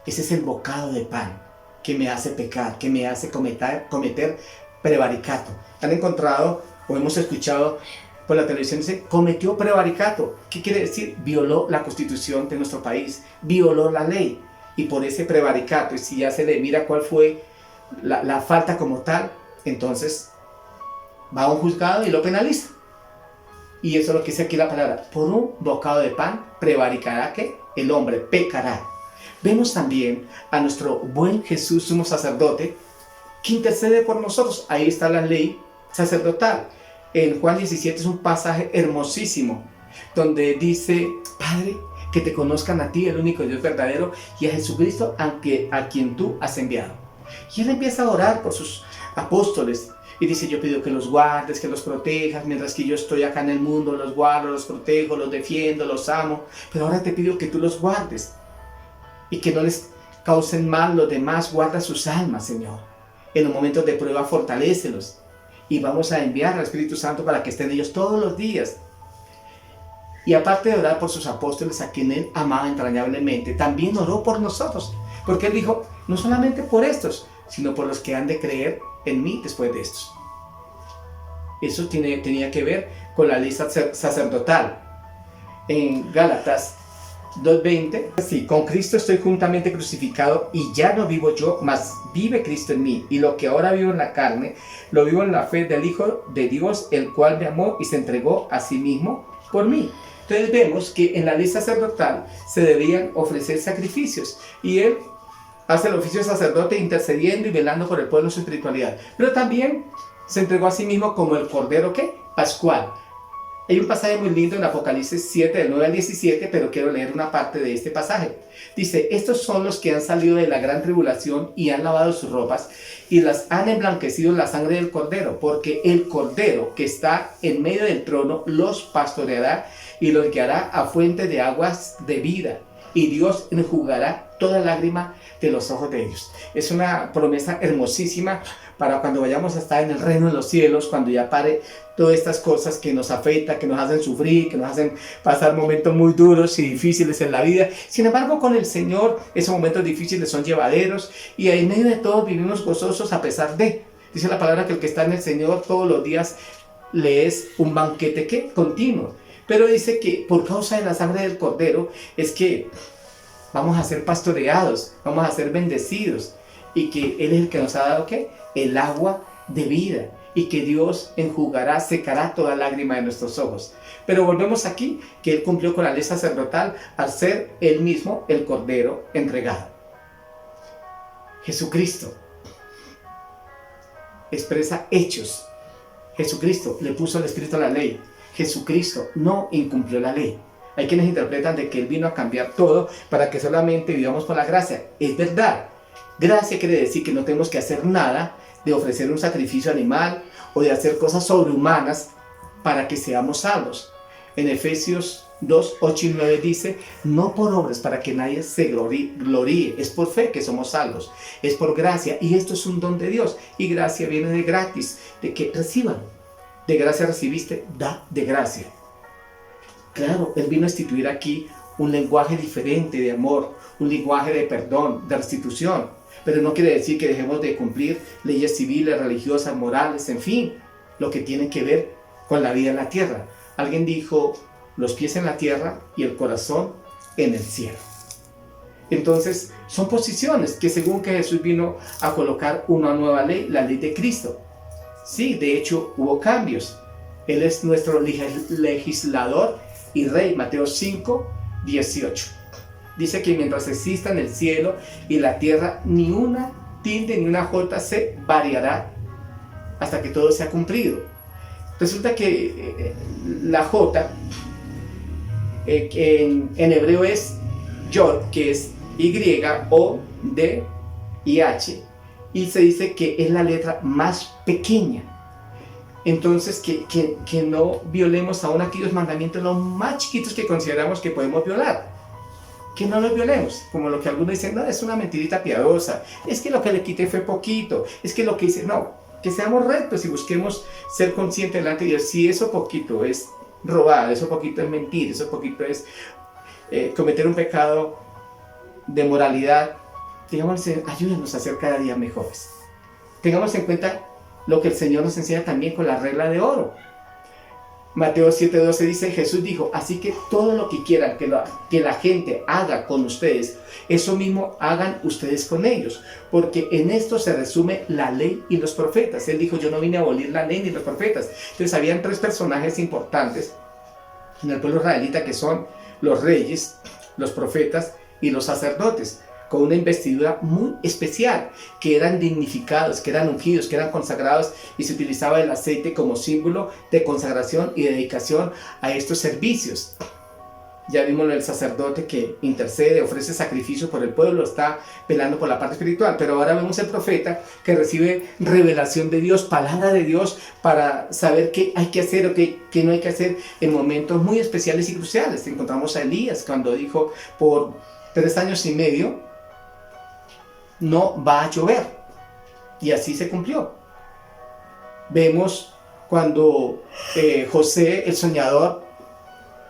Ese es el bocado de pan que me hace pecar, que me hace cometer prevaricato. ¿Han encontrado o hemos escuchado por la televisión? Dice, cometió prevaricato. ¿Qué quiere decir? Violó la constitución de nuestro país, violó la ley. Y por ese prevaricato, y si ya se le mira cuál fue la falta como tal, entonces va a un juzgado y lo penaliza. Y eso es lo que dice aquí la palabra, por un bocado de pan prevaricará que el hombre pecará. Vemos también a nuestro buen Jesús, sumo sacerdote, que intercede por nosotros. Ahí está la ley sacerdotal. En Juan 17 es un pasaje hermosísimo, donde dice, Padre, que te conozcan a ti, el único Dios verdadero, y a Jesucristo, a quien tú has enviado. Y él empieza a orar por sus apóstoles, y dice, yo pido que los guardes, que los protejas, mientras que yo estoy acá en el mundo, los guardo, los protejo, los defiendo, los amo, pero ahora te pido que tú los guardes, y que no les causen mal los demás. Guarda sus almas, Señor. En los momentos de prueba, fortalécelos, y vamos a enviar al Espíritu Santo para que estén ellos todos los días. Y aparte de orar por sus apóstoles, a quien él amaba entrañablemente, también oró por nosotros, porque él dijo, no solamente por estos, sino por los que han de creer en mí después de estos. Eso tenía que ver con la ley sacerdotal. En Gálatas 2:20, así, con Cristo estoy juntamente crucificado, y ya no vivo yo, mas vive Cristo en mí, y lo que ahora vivo en la carne, lo vivo en la fe del Hijo de Dios, el cual me amó y se entregó a sí mismo por mí. Entonces vemos que en la ley sacerdotal se debían ofrecer sacrificios, y él hace el oficio de sacerdote intercediendo y velando por el pueblo en su espiritualidad, pero también se entregó a sí mismo como el cordero, ¿qué? Pascual, Hay un pasaje muy lindo en Apocalipsis 7, del 9 al 17, pero quiero leer una parte de este pasaje. Dice, estos son los que han salido de la gran tribulación y han lavado sus ropas y las han emblanquecido en la sangre del Cordero, porque el Cordero que está en medio del trono los pastoreará y los guiará a fuente de aguas de vida, y Dios enjugará toda lágrima de los ojos de ellos. Es una promesa hermosísima para cuando vayamos a estar en el reino de los cielos, cuando ya pare todas estas cosas que nos afectan, que nos hacen sufrir, que nos hacen pasar momentos muy duros y difíciles en la vida. Sin embargo, con el Señor esos momentos difíciles son llevaderos y en medio de todo vivimos gozosos a pesar de. Dice la palabra que el que está en el Señor todos los días le es un banquete ¿qué? Continuo. Pero dice que por causa de la sangre del Cordero es que vamos a ser pastoreados, vamos a ser bendecidos y que Él es el que nos ha dado ¿qué? El agua de vida y que Dios enjugará, secará toda lágrima de nuestros ojos. Pero volvemos aquí, que Él cumplió con la ley sacerdotal al ser Él mismo el Cordero entregado. Jesucristo expresa hechos. Jesucristo le puso el Espíritu a la ley. Jesucristo no incumplió la ley. Hay quienes interpretan de que Él vino a cambiar todo para que solamente vivamos por la gracia. Es verdad. Gracia quiere decir que no tenemos que hacer nada de ofrecer un sacrificio animal o de hacer cosas sobrehumanas para que seamos salvos. En Efesios 2, 8 y 9 dice, no por obras para que nadie se gloríe, es por fe que somos salvos, es por gracia y esto es un don de Dios y gracia viene de gratis, de que reciban. De gracia recibiste, da de gracia. Claro, Él vino a instituir aquí un lenguaje diferente de amor, un lenguaje de perdón, de restitución. Pero no quiere decir que dejemos de cumplir leyes civiles, religiosas, morales, en fin, lo que tiene que ver con la vida en la tierra. Alguien dijo, los pies en la tierra y el corazón en el cielo. Entonces, son posiciones que según que Jesús vino a colocar una nueva ley, la ley de Cristo. Sí, de hecho, hubo cambios. Él es nuestro legislador y rey, Mateo 5, 18. Dice que mientras exista en el cielo y la tierra, ni una tilde ni una jota se variará hasta que todo sea cumplido. Resulta que la jota en hebreo es yod, que es Y, O, D y H, y se dice que es la letra más pequeña. Entonces, que no violemos aún aquellos mandamientos los más chiquitos que consideramos que podemos violar. Que no los violemos, como lo que algunos dicen, no, es una mentirita piadosa, es que lo que le quité fue poquito, es que lo que hice, no, que seamos rectos y busquemos ser conscientes delante de Dios. Si eso poquito es robar, eso poquito es mentir, eso poquito es cometer un pecado de moralidad, digamos, ayúdanos a ser cada día mejores. Tengamos en cuenta lo que el Señor nos enseña también con la regla de oro. Mateo 7:12 dice, Jesús dijo, así que todo lo que quieran que la gente haga con ustedes, eso mismo hagan ustedes con ellos, porque en esto se resume la ley y los profetas. Él dijo, yo no vine a abolir la ley ni los profetas. Entonces habían tres personajes importantes en el pueblo israelita que son los reyes, los profetas y los sacerdotes, con una investidura muy especial, que eran dignificados, que eran ungidos, que eran consagrados, y se utilizaba el aceite como símbolo de consagración y dedicación a estos servicios. Ya vimos el sacerdote que intercede, ofrece sacrificio por el pueblo, está velando por la parte espiritual, pero ahora vemos el profeta que recibe revelación de Dios, palabra de Dios, para saber qué hay que hacer o qué no hay que hacer en momentos muy especiales y cruciales. Encontramos a Elías cuando dijo, por 3 años y medio, no va a llover, y así se cumplió. Vemos cuando José, el soñador,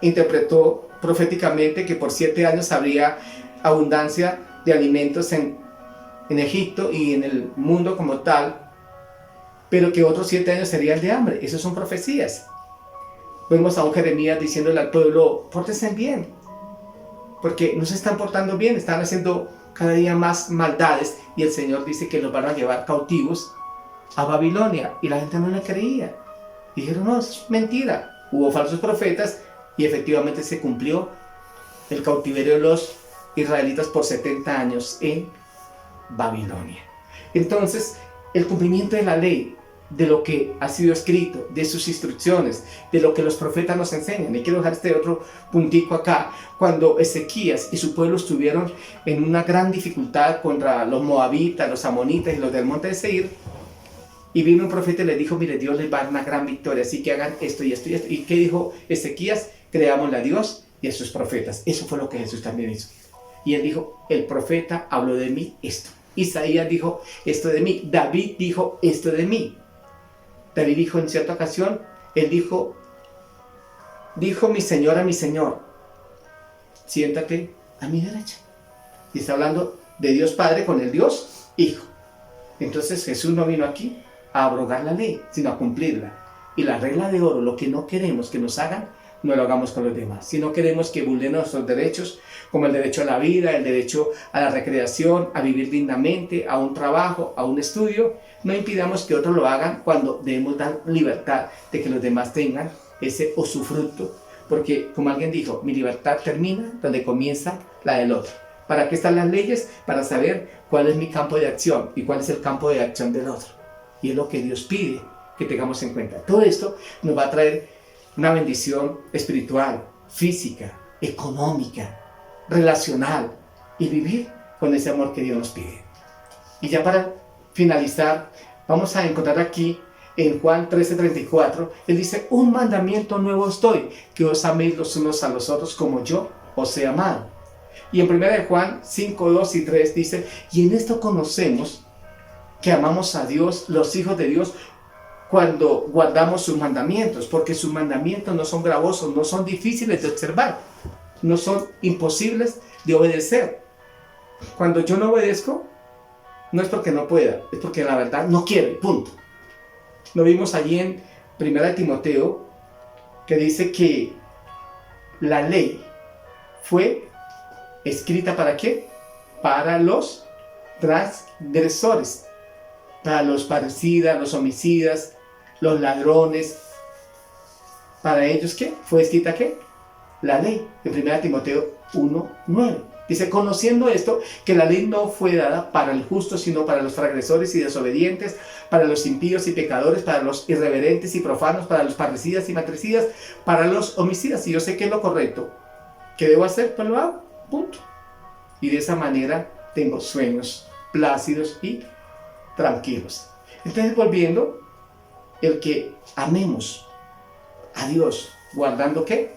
interpretó proféticamente que por 7 años habría abundancia de alimentos en Egipto y en el mundo como tal, pero que otros 7 años serían de hambre. Esas son profecías. Vemos a un Jeremías diciéndole al pueblo, pórtense bien, porque no se están portando bien, están haciendo cada día más maldades, y el Señor dice que los van a llevar cautivos a Babilonia, y la gente no le creía. Dijeron, no, es mentira. Hubo falsos profetas, y efectivamente se cumplió el cautiverio de los israelitas por 70 años en Babilonia. Entonces, el cumplimiento de la ley de lo que ha sido escrito, de sus instrucciones, de lo que los profetas nos enseñan. Y quiero dejar este otro puntico acá. Cuando Ezequías y su pueblo estuvieron en una gran dificultad contra los moabitas, los amonitas y los del monte de Seir, y vino un profeta y les dijo, mire, Dios les va a dar una gran victoria, así que hagan esto y esto y esto. ¿Y qué dijo Ezequías? Creámosle a Dios y a sus profetas. Eso fue lo que Jesús también hizo. Y él dijo, el profeta habló de mí esto. Isaías dijo esto de mí. David dijo esto de mí. David dijo en cierta ocasión, él dijo mi Señor, siéntate a mi derecha. Y está hablando de Dios Padre con el Dios Hijo. Entonces Jesús no vino aquí a abrogar la ley, sino a cumplirla. Y la regla de oro, lo que no queremos que nos hagan, no lo hagamos con los demás. Si no queremos que vulneren nuestros derechos, como el derecho a la vida, el derecho a la recreación, a vivir dignamente, a un trabajo, a un estudio, no impidamos que otros lo hagan cuando debemos dar libertad de que los demás tengan ese usufructo. Porque, como alguien dijo, mi libertad termina donde comienza la del otro. ¿Para qué están las leyes? Para saber cuál es mi campo de acción y cuál es el campo de acción del otro. Y es lo que Dios pide que tengamos en cuenta. Todo esto nos va a traer una bendición espiritual, física, económica, relacional y vivir con ese amor que Dios nos pide. Y ya para finalizar, vamos a encontrar aquí en Juan 13:34, él dice, un mandamiento nuevo os doy, que os améis los unos a los otros como yo os he amado. Y en 1 de Juan 5:2 y 3 dice, y en esto conocemos que amamos a Dios, los hijos de Dios, cuando guardamos sus mandamientos, porque sus mandamientos no son gravosos, no son difíciles de observar, no son imposibles de obedecer. Cuando yo no obedezco, no es porque no pueda, es porque la verdad no quiere, punto. Lo vimos allí en 1 de Timoteo, que dice que la ley fue escrita ¿para qué? Para los transgresores, para los parricidas, los homicidas, los ladrones. ¿Para ellos qué? ¿Fue escrita qué? La ley, en 1 Timoteo 1:9. Dice, conociendo esto, que la ley no fue dada para el justo, sino para los transgresores y desobedientes, para los impíos y pecadores, para los irreverentes y profanos, para los parricidas y matricidas, para los homicidas. Y yo sé que es lo correcto. ¿Qué debo hacer? Pues lo hago, punto. Y de esa manera tengo sueños plácidos y tranquilos. Entonces, volviendo, el que amemos a Dios, guardando ¿qué?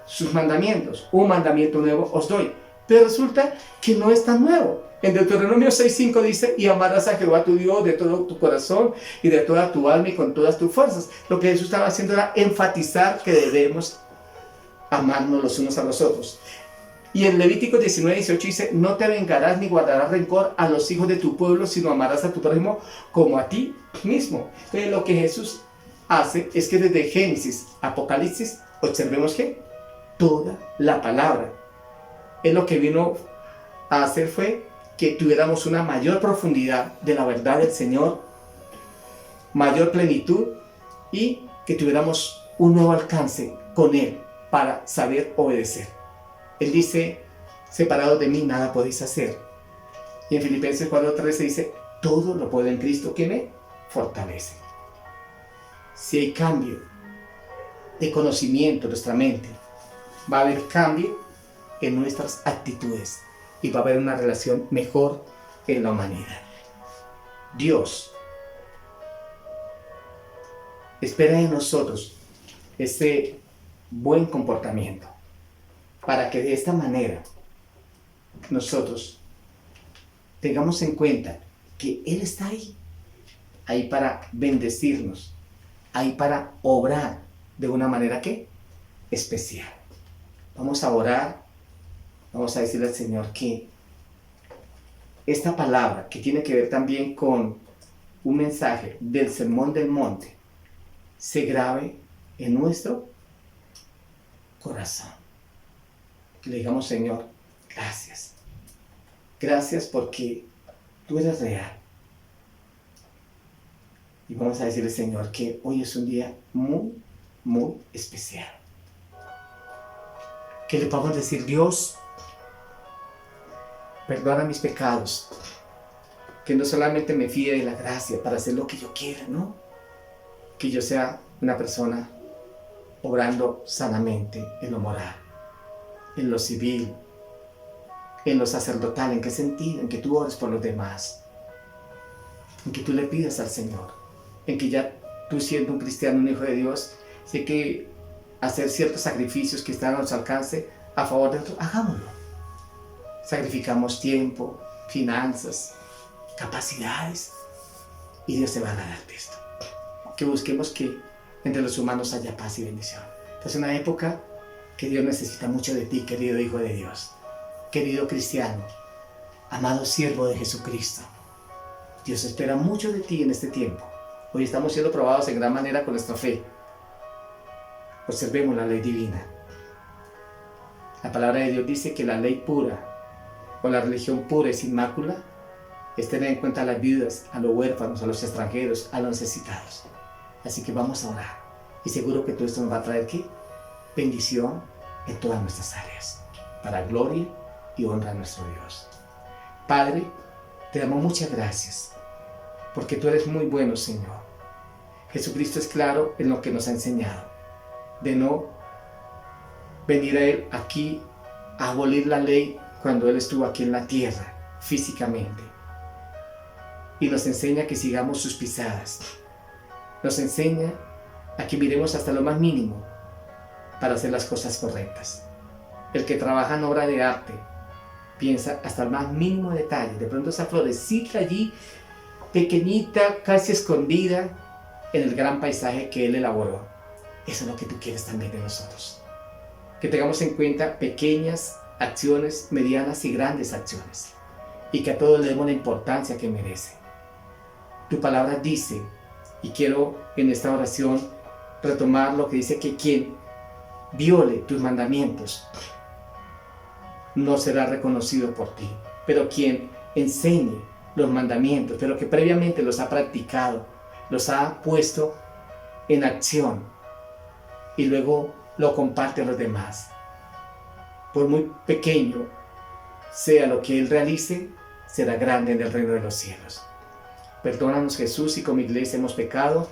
Sus mandamientos. Un mandamiento nuevo os doy. Pero resulta que no es tan nuevo. En Deuteronomio 6:5 dice, y amarás a Jehová tu Dios de todo tu corazón y de toda tu alma y con todas tus fuerzas. Lo que Jesús estaba haciendo era enfatizar que debemos amarnos los unos a los otros. Y en Levítico 19:18 dice, no te vengarás ni guardarás rencor a los hijos de tu pueblo, sino amarás a tu prójimo como a ti mismo. Entonces lo que Jesús hace es que desde Génesis, Apocalipsis, observemos que toda la palabra. Él lo que vino a hacer fue que tuviéramos una mayor profundidad de la verdad del Señor, mayor plenitud y que tuviéramos un nuevo alcance con Él para saber obedecer. Él dice, separados de mí nada podéis hacer. Y en Filipenses 4:13 dice, todo lo puedo en Cristo que me fortalece. Si hay cambio de conocimiento en nuestra mente, va a haber cambio en nuestras actitudes y va a haber una relación mejor en la humanidad. Dios espera de nosotros ese buen comportamiento para que de esta manera nosotros tengamos en cuenta que Él está ahí para bendecirnos, ahí para obrar de una manera ¿qué? Especial. Vamos a orar, vamos a decirle al Señor que esta palabra, que tiene que ver también con un mensaje del Sermón del Monte, se grabe en nuestro corazón. Que le digamos, Señor, gracias. Gracias porque tú eres real. Y vamos a decirle, Señor, que hoy es un día muy, muy especial. Que le podamos decir, Dios, perdona mis pecados. Que no solamente me fíe de la gracia para hacer lo que yo quiera, ¿no? que yo sea una persona obrando sanamente en lo moral, en lo civil, en lo sacerdotal. ¿En qué sentido? En que tú ores por los demás, en que tú le pidas al Señor, en que ya tú siendo un cristiano, un hijo de Dios, sé que hacer ciertos sacrificios que están a nuestro alcance a favor de otros, hagámoslo. Sacrificamos tiempo, finanzas, capacidades, y Dios se va a ganar de esto. Que busquemos que entre los humanos haya paz y bendición. Es una época que Dios necesita mucho de ti, querido hijo de Dios, querido cristiano, amado siervo de Jesucristo. Dios espera mucho de ti en este tiempo. Hoy estamos siendo probados en gran manera con nuestra fe. Observemos la ley divina. La palabra de Dios dice que la ley pura o la religión pura y sin mácula es tener en cuenta a las viudas, a los huérfanos, a los extranjeros, a los necesitados. Así que vamos a orar. Y seguro que todo esto nos va a traer ¿qué? Bendición en todas nuestras áreas, para gloria y honra a nuestro Dios. Padre, te damos muchas gracias, porque tú eres muy bueno, Señor. Jesucristo es claro en lo que nos ha enseñado, de no venir a Él aquí a abolir la ley cuando Él estuvo aquí en la tierra, físicamente. Y nos enseña que sigamos sus pisadas. Nos enseña a que miremos hasta lo más mínimo para hacer las cosas correctas. El que trabaja en obra de arte piensa hasta el más mínimo detalle. De pronto esa florecita allí, pequeñita, casi escondida en el gran paisaje que Él elaboró. Eso es lo que tú quieres también de nosotros. Que tengamos en cuenta pequeñas acciones, medianas y grandes acciones. Y que a todos le demos la importancia que merece. Tu palabra dice, y quiero en esta oración retomar lo que dice, que quien viole tus mandamientos no será reconocido por ti, pero quien enseñe los mandamientos, pero que previamente los ha practicado, los ha puesto en acción y luego lo comparte a los demás, por muy pequeño sea lo que él realice, será grande en el reino de los cielos. Perdónanos, Jesús, si como iglesia hemos pecado,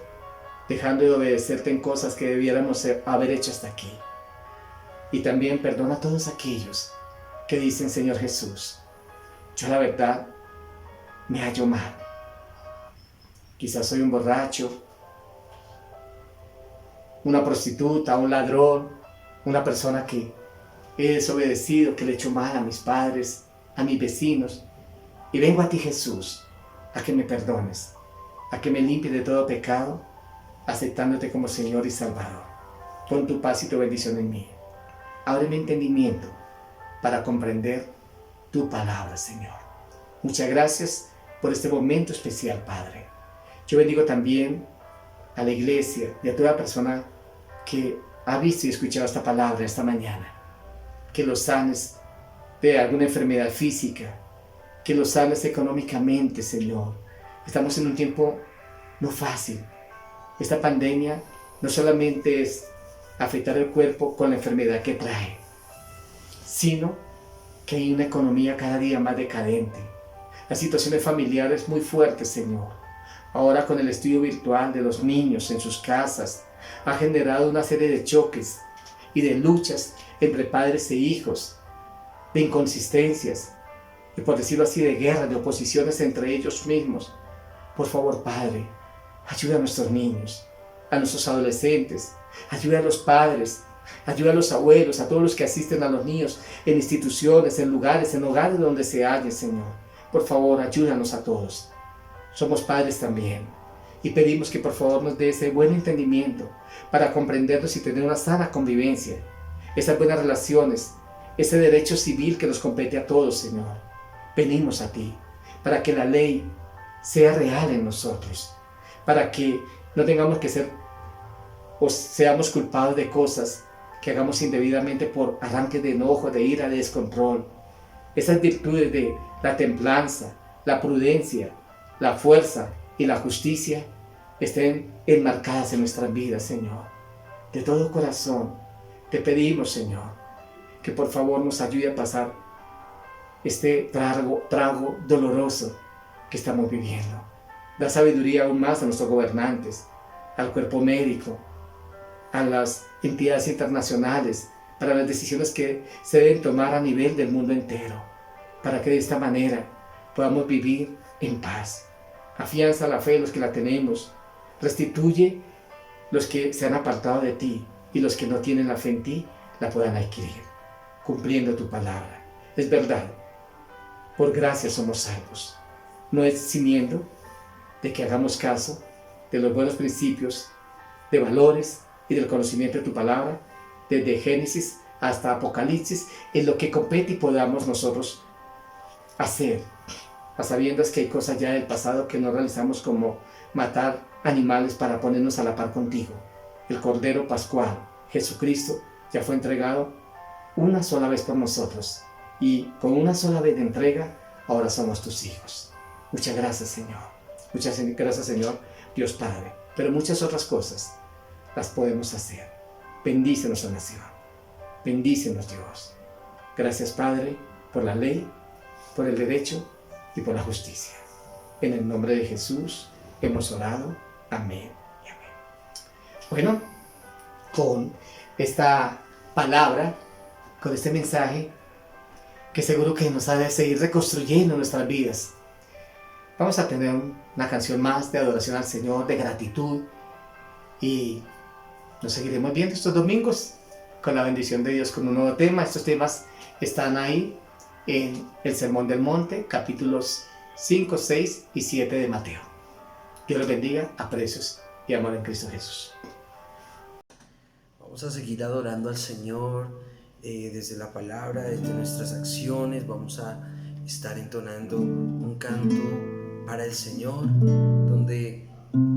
dejando de obedecerte en cosas que debiéramos haber hecho hasta aquí. Y también perdona a todos aquellos que dicen, Señor Jesús, yo la verdad me hallo mal. Quizás soy un borracho, una prostituta, un ladrón, una persona que he desobedecido, que le he hecho mal a mis padres, a mis vecinos. Y vengo a ti, Jesús, a que me perdones, a que me limpies de todo pecado, aceptándote como Señor y Salvador. Pon tu paz y tu bendición en mí. Abre mi entendimiento para comprender tu palabra, Señor. Muchas gracias por este momento especial, Padre. Yo bendigo también a la iglesia y a toda persona que ha visto y escuchado esta palabra esta mañana. Que los sanes de alguna enfermedad física, que los sanes económicamente, Señor. Estamos en un tiempo no fácil. Esta pandemia no solamente es afectar el cuerpo con la enfermedad que trae, sino que hay una economía cada día más decadente. Las situaciones familiares muy fuertes, Señor. Ahora con el estudio virtual de los niños en sus casas, ha generado una serie de choques y de luchas entre padres e hijos, de inconsistencias, y por decirlo así, de guerras, de oposiciones entre ellos mismos. Por favor, Padre, ayuda a nuestros niños, a nuestros adolescentes, ayuda a los padres, ayuda a los abuelos, a todos los que asisten a los niños en instituciones, en lugares, en hogares donde se hallen, Señor. Por favor, ayúdanos a todos. Somos padres también y pedimos que por favor nos dé ese buen entendimiento para comprendernos y tener una sana convivencia, esas buenas relaciones, ese derecho civil que nos compete a todos, Señor. Venimos a ti para que la ley sea real en nosotros, para que no tengamos que ser o seamos culpados de cosas que hagamos indebidamente por arranques de enojo, de ira, de descontrol. Esas virtudes de la templanza, la prudencia, la fuerza y la justicia estén enmarcadas en nuestras vidas, Señor. De todo corazón te pedimos, Señor, que por favor nos ayude a pasar este trago doloroso que estamos viviendo. Da sabiduría aún más a nuestros gobernantes, al cuerpo médico, a las entidades internacionales, para las decisiones que se deben tomar a nivel del mundo entero, para que de esta manera podamos vivir en paz. Afianza la fe de los que la tenemos, restituye los que se han apartado de ti, y los que no tienen la fe en ti la puedan adquirir, cumpliendo tu palabra. Es verdad, por gracia somos salvos. No es siniendo de que hagamos caso de los buenos principios, de valores y del conocimiento de tu palabra, desde Génesis hasta Apocalipsis, en lo que compete y podamos nosotros hacer, a sabiendas que hay cosas ya del pasado que no realizamos, como matar animales para ponernos a la par contigo. El Cordero Pascual, Jesucristo, ya fue entregado una sola vez por nosotros, y con una sola vez de entrega, ahora somos tus hijos. Muchas gracias, Señor. Muchas gracias, Señor, Dios Padre. Pero muchas otras cosas las podemos hacer. Bendice nuestra nación. Bendícenos, Dios. Gracias, Padre, por la ley, por el derecho y por la justicia. En el nombre de Jesús hemos orado. Amén y amén. Bueno, con esta palabra, con este mensaje, que seguro que nos ha de seguir reconstruyendo nuestras vidas, vamos a tener una canción más de adoración al Señor, de gratitud, y nos seguiremos viendo estos domingos con la bendición de Dios con un nuevo tema. Estos temas están ahí en el Sermón del Monte, capítulos 5, 6 y 7 de Mateo. Dios los bendiga, aprecios y amor en Cristo Jesús. Vamos a seguir adorando al Señor desde la palabra, desde nuestras acciones. Vamos a estar entonando un canto para el Señor, donde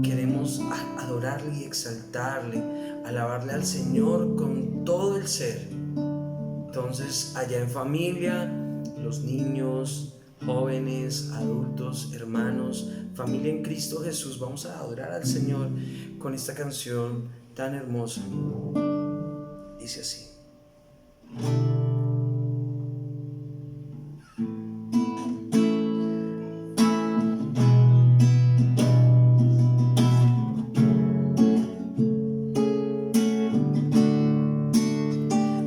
queremos adorarle y exaltarle, alabarle al Señor con todo el ser. Entonces, allá en familia, los niños, jóvenes, adultos, hermanos, familia en Cristo Jesús, vamos a adorar al Señor con esta canción tan hermosa. Dice así.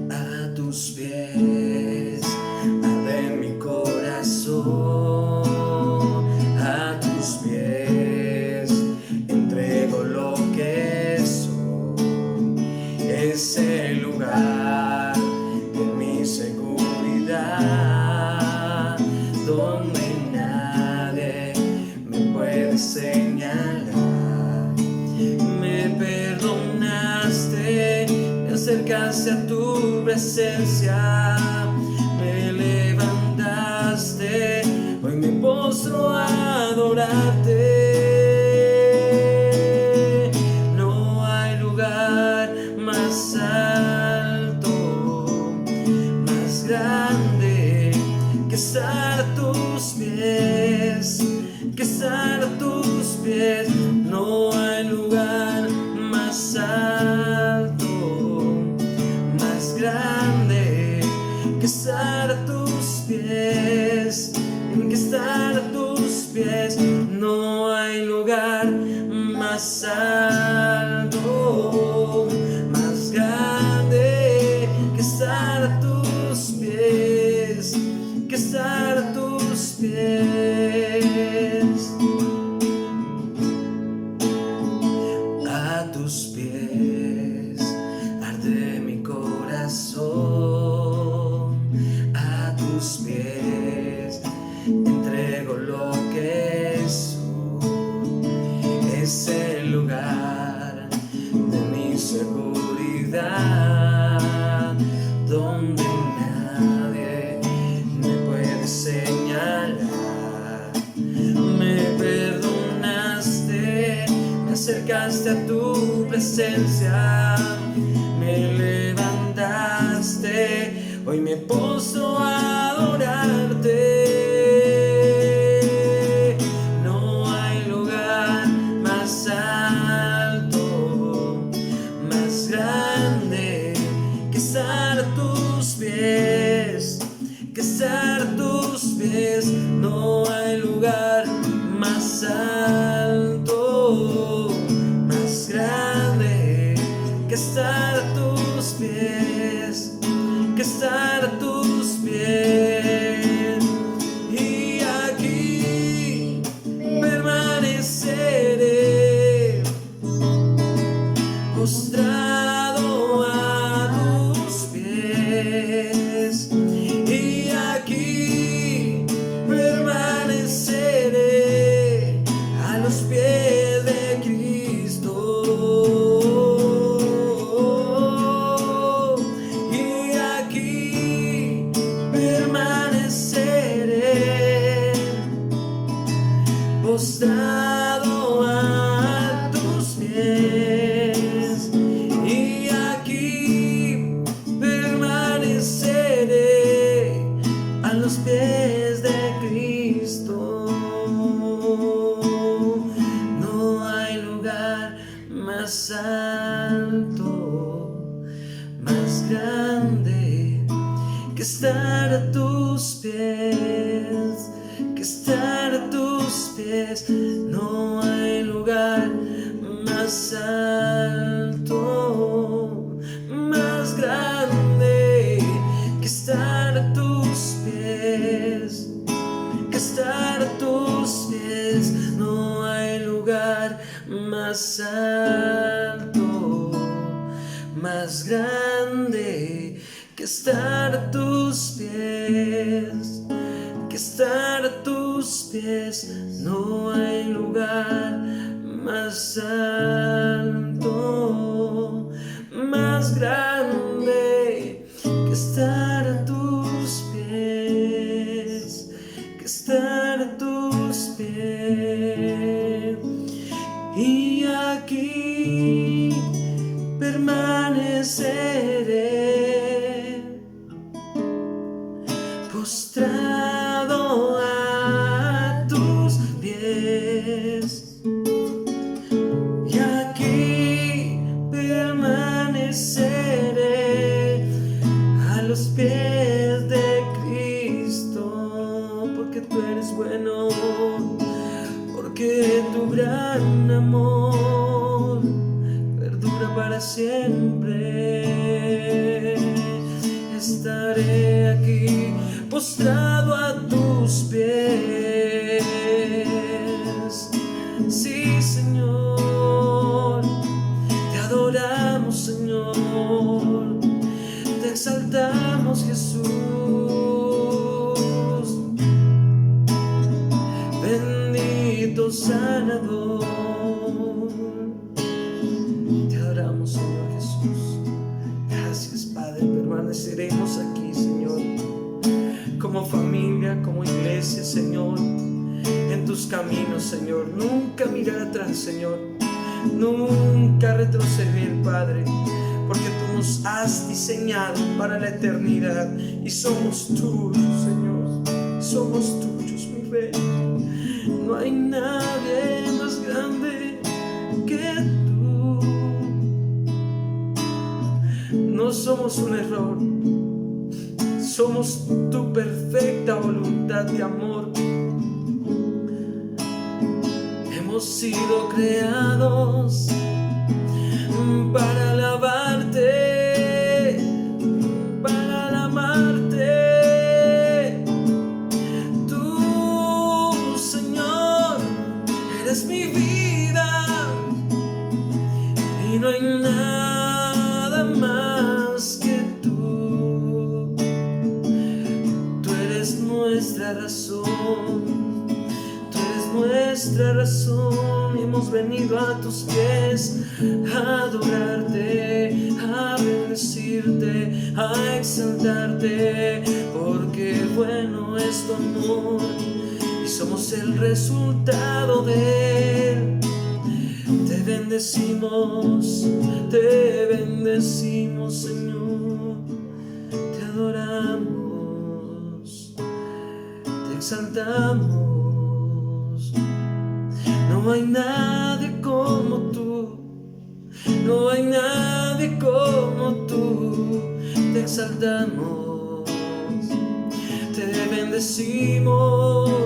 A tus pies arde mi corazón, a tus pies entrego lo que soy. Es el lugar de mi seguridad, donde nadie me puede señalar. Me perdonaste, me acercaste a tu presencia, me levantaste, hoy me postro a adorarte. No hay lugar más alto, más grande que estar a tus pies, que estar a tus pies. No hay lugar más alto, más grande que estar a tus pies, que estar a tus pies. No hay lugar más alto, más grande que estar a tus pies, que estar a tus pies. A tus pies arde mi corazón, a tus pies entrego lo que soy. Es el lugar de mi seguridad, donde nadie me puede señalar. Me perdonaste, me acercaste a tu presencia, me levantaste, hoy me postro a adorarte. No hay lugar más alto, más grande que estar a tus pies, que estar a tus pies. No hay lugar más alto, más grande postrado a tus pies, y aquí permaneceré a los pies de Cristo. No hay lugar más alto, más grande que estar a tus pies, que estar a tus pies. No hay lugar más alto, más grande que estar a tus pies, que estar a tus pies. No hay lugar más alto, más grande que estar a tus pies, que estar a tus pies. No hay lugar más alto, más grande que estar a tus pies, que estar a tus pies. Y aquí permaneceré postrado a tus pies, y aquí permaneceré a los pies de Cristo, porque tú eres bueno, porque tu gran amor perdura para siempre. Estaré aquí postrado a tus pies. Sí, Señor, te adoramos, Señor, te exaltamos, Jesús. Bendito sanador, te adoramos, Señor Jesús. Gracias, Padre, permaneceremos aquí, Señor, como familia, como iglesia, Señor, en tus caminos, Señor. Nunca mirar atrás, Señor, nunca retroceder, Padre, porque tú nos has diseñado para la eternidad y somos tuyos, Señor, somos tuyos, mi Rey. No hay nadie más grande que tú. No somos un error, somos tu perfecta voluntad de amor. Hemos sido creados para alabarte, para amarte. Tú, Señor, eres mi vida y no hay nada más que tú. Tú eres nuestra razón, nuestra razón, y hemos venido a tus pies a adorarte, a bendecirte, a exaltarte, porque bueno es tu amor y somos el resultado de él. Te bendecimos, Señor, te adoramos, te exaltamos. No hay nadie como tú, no hay nadie como tú. Te exaltamos, te bendecimos,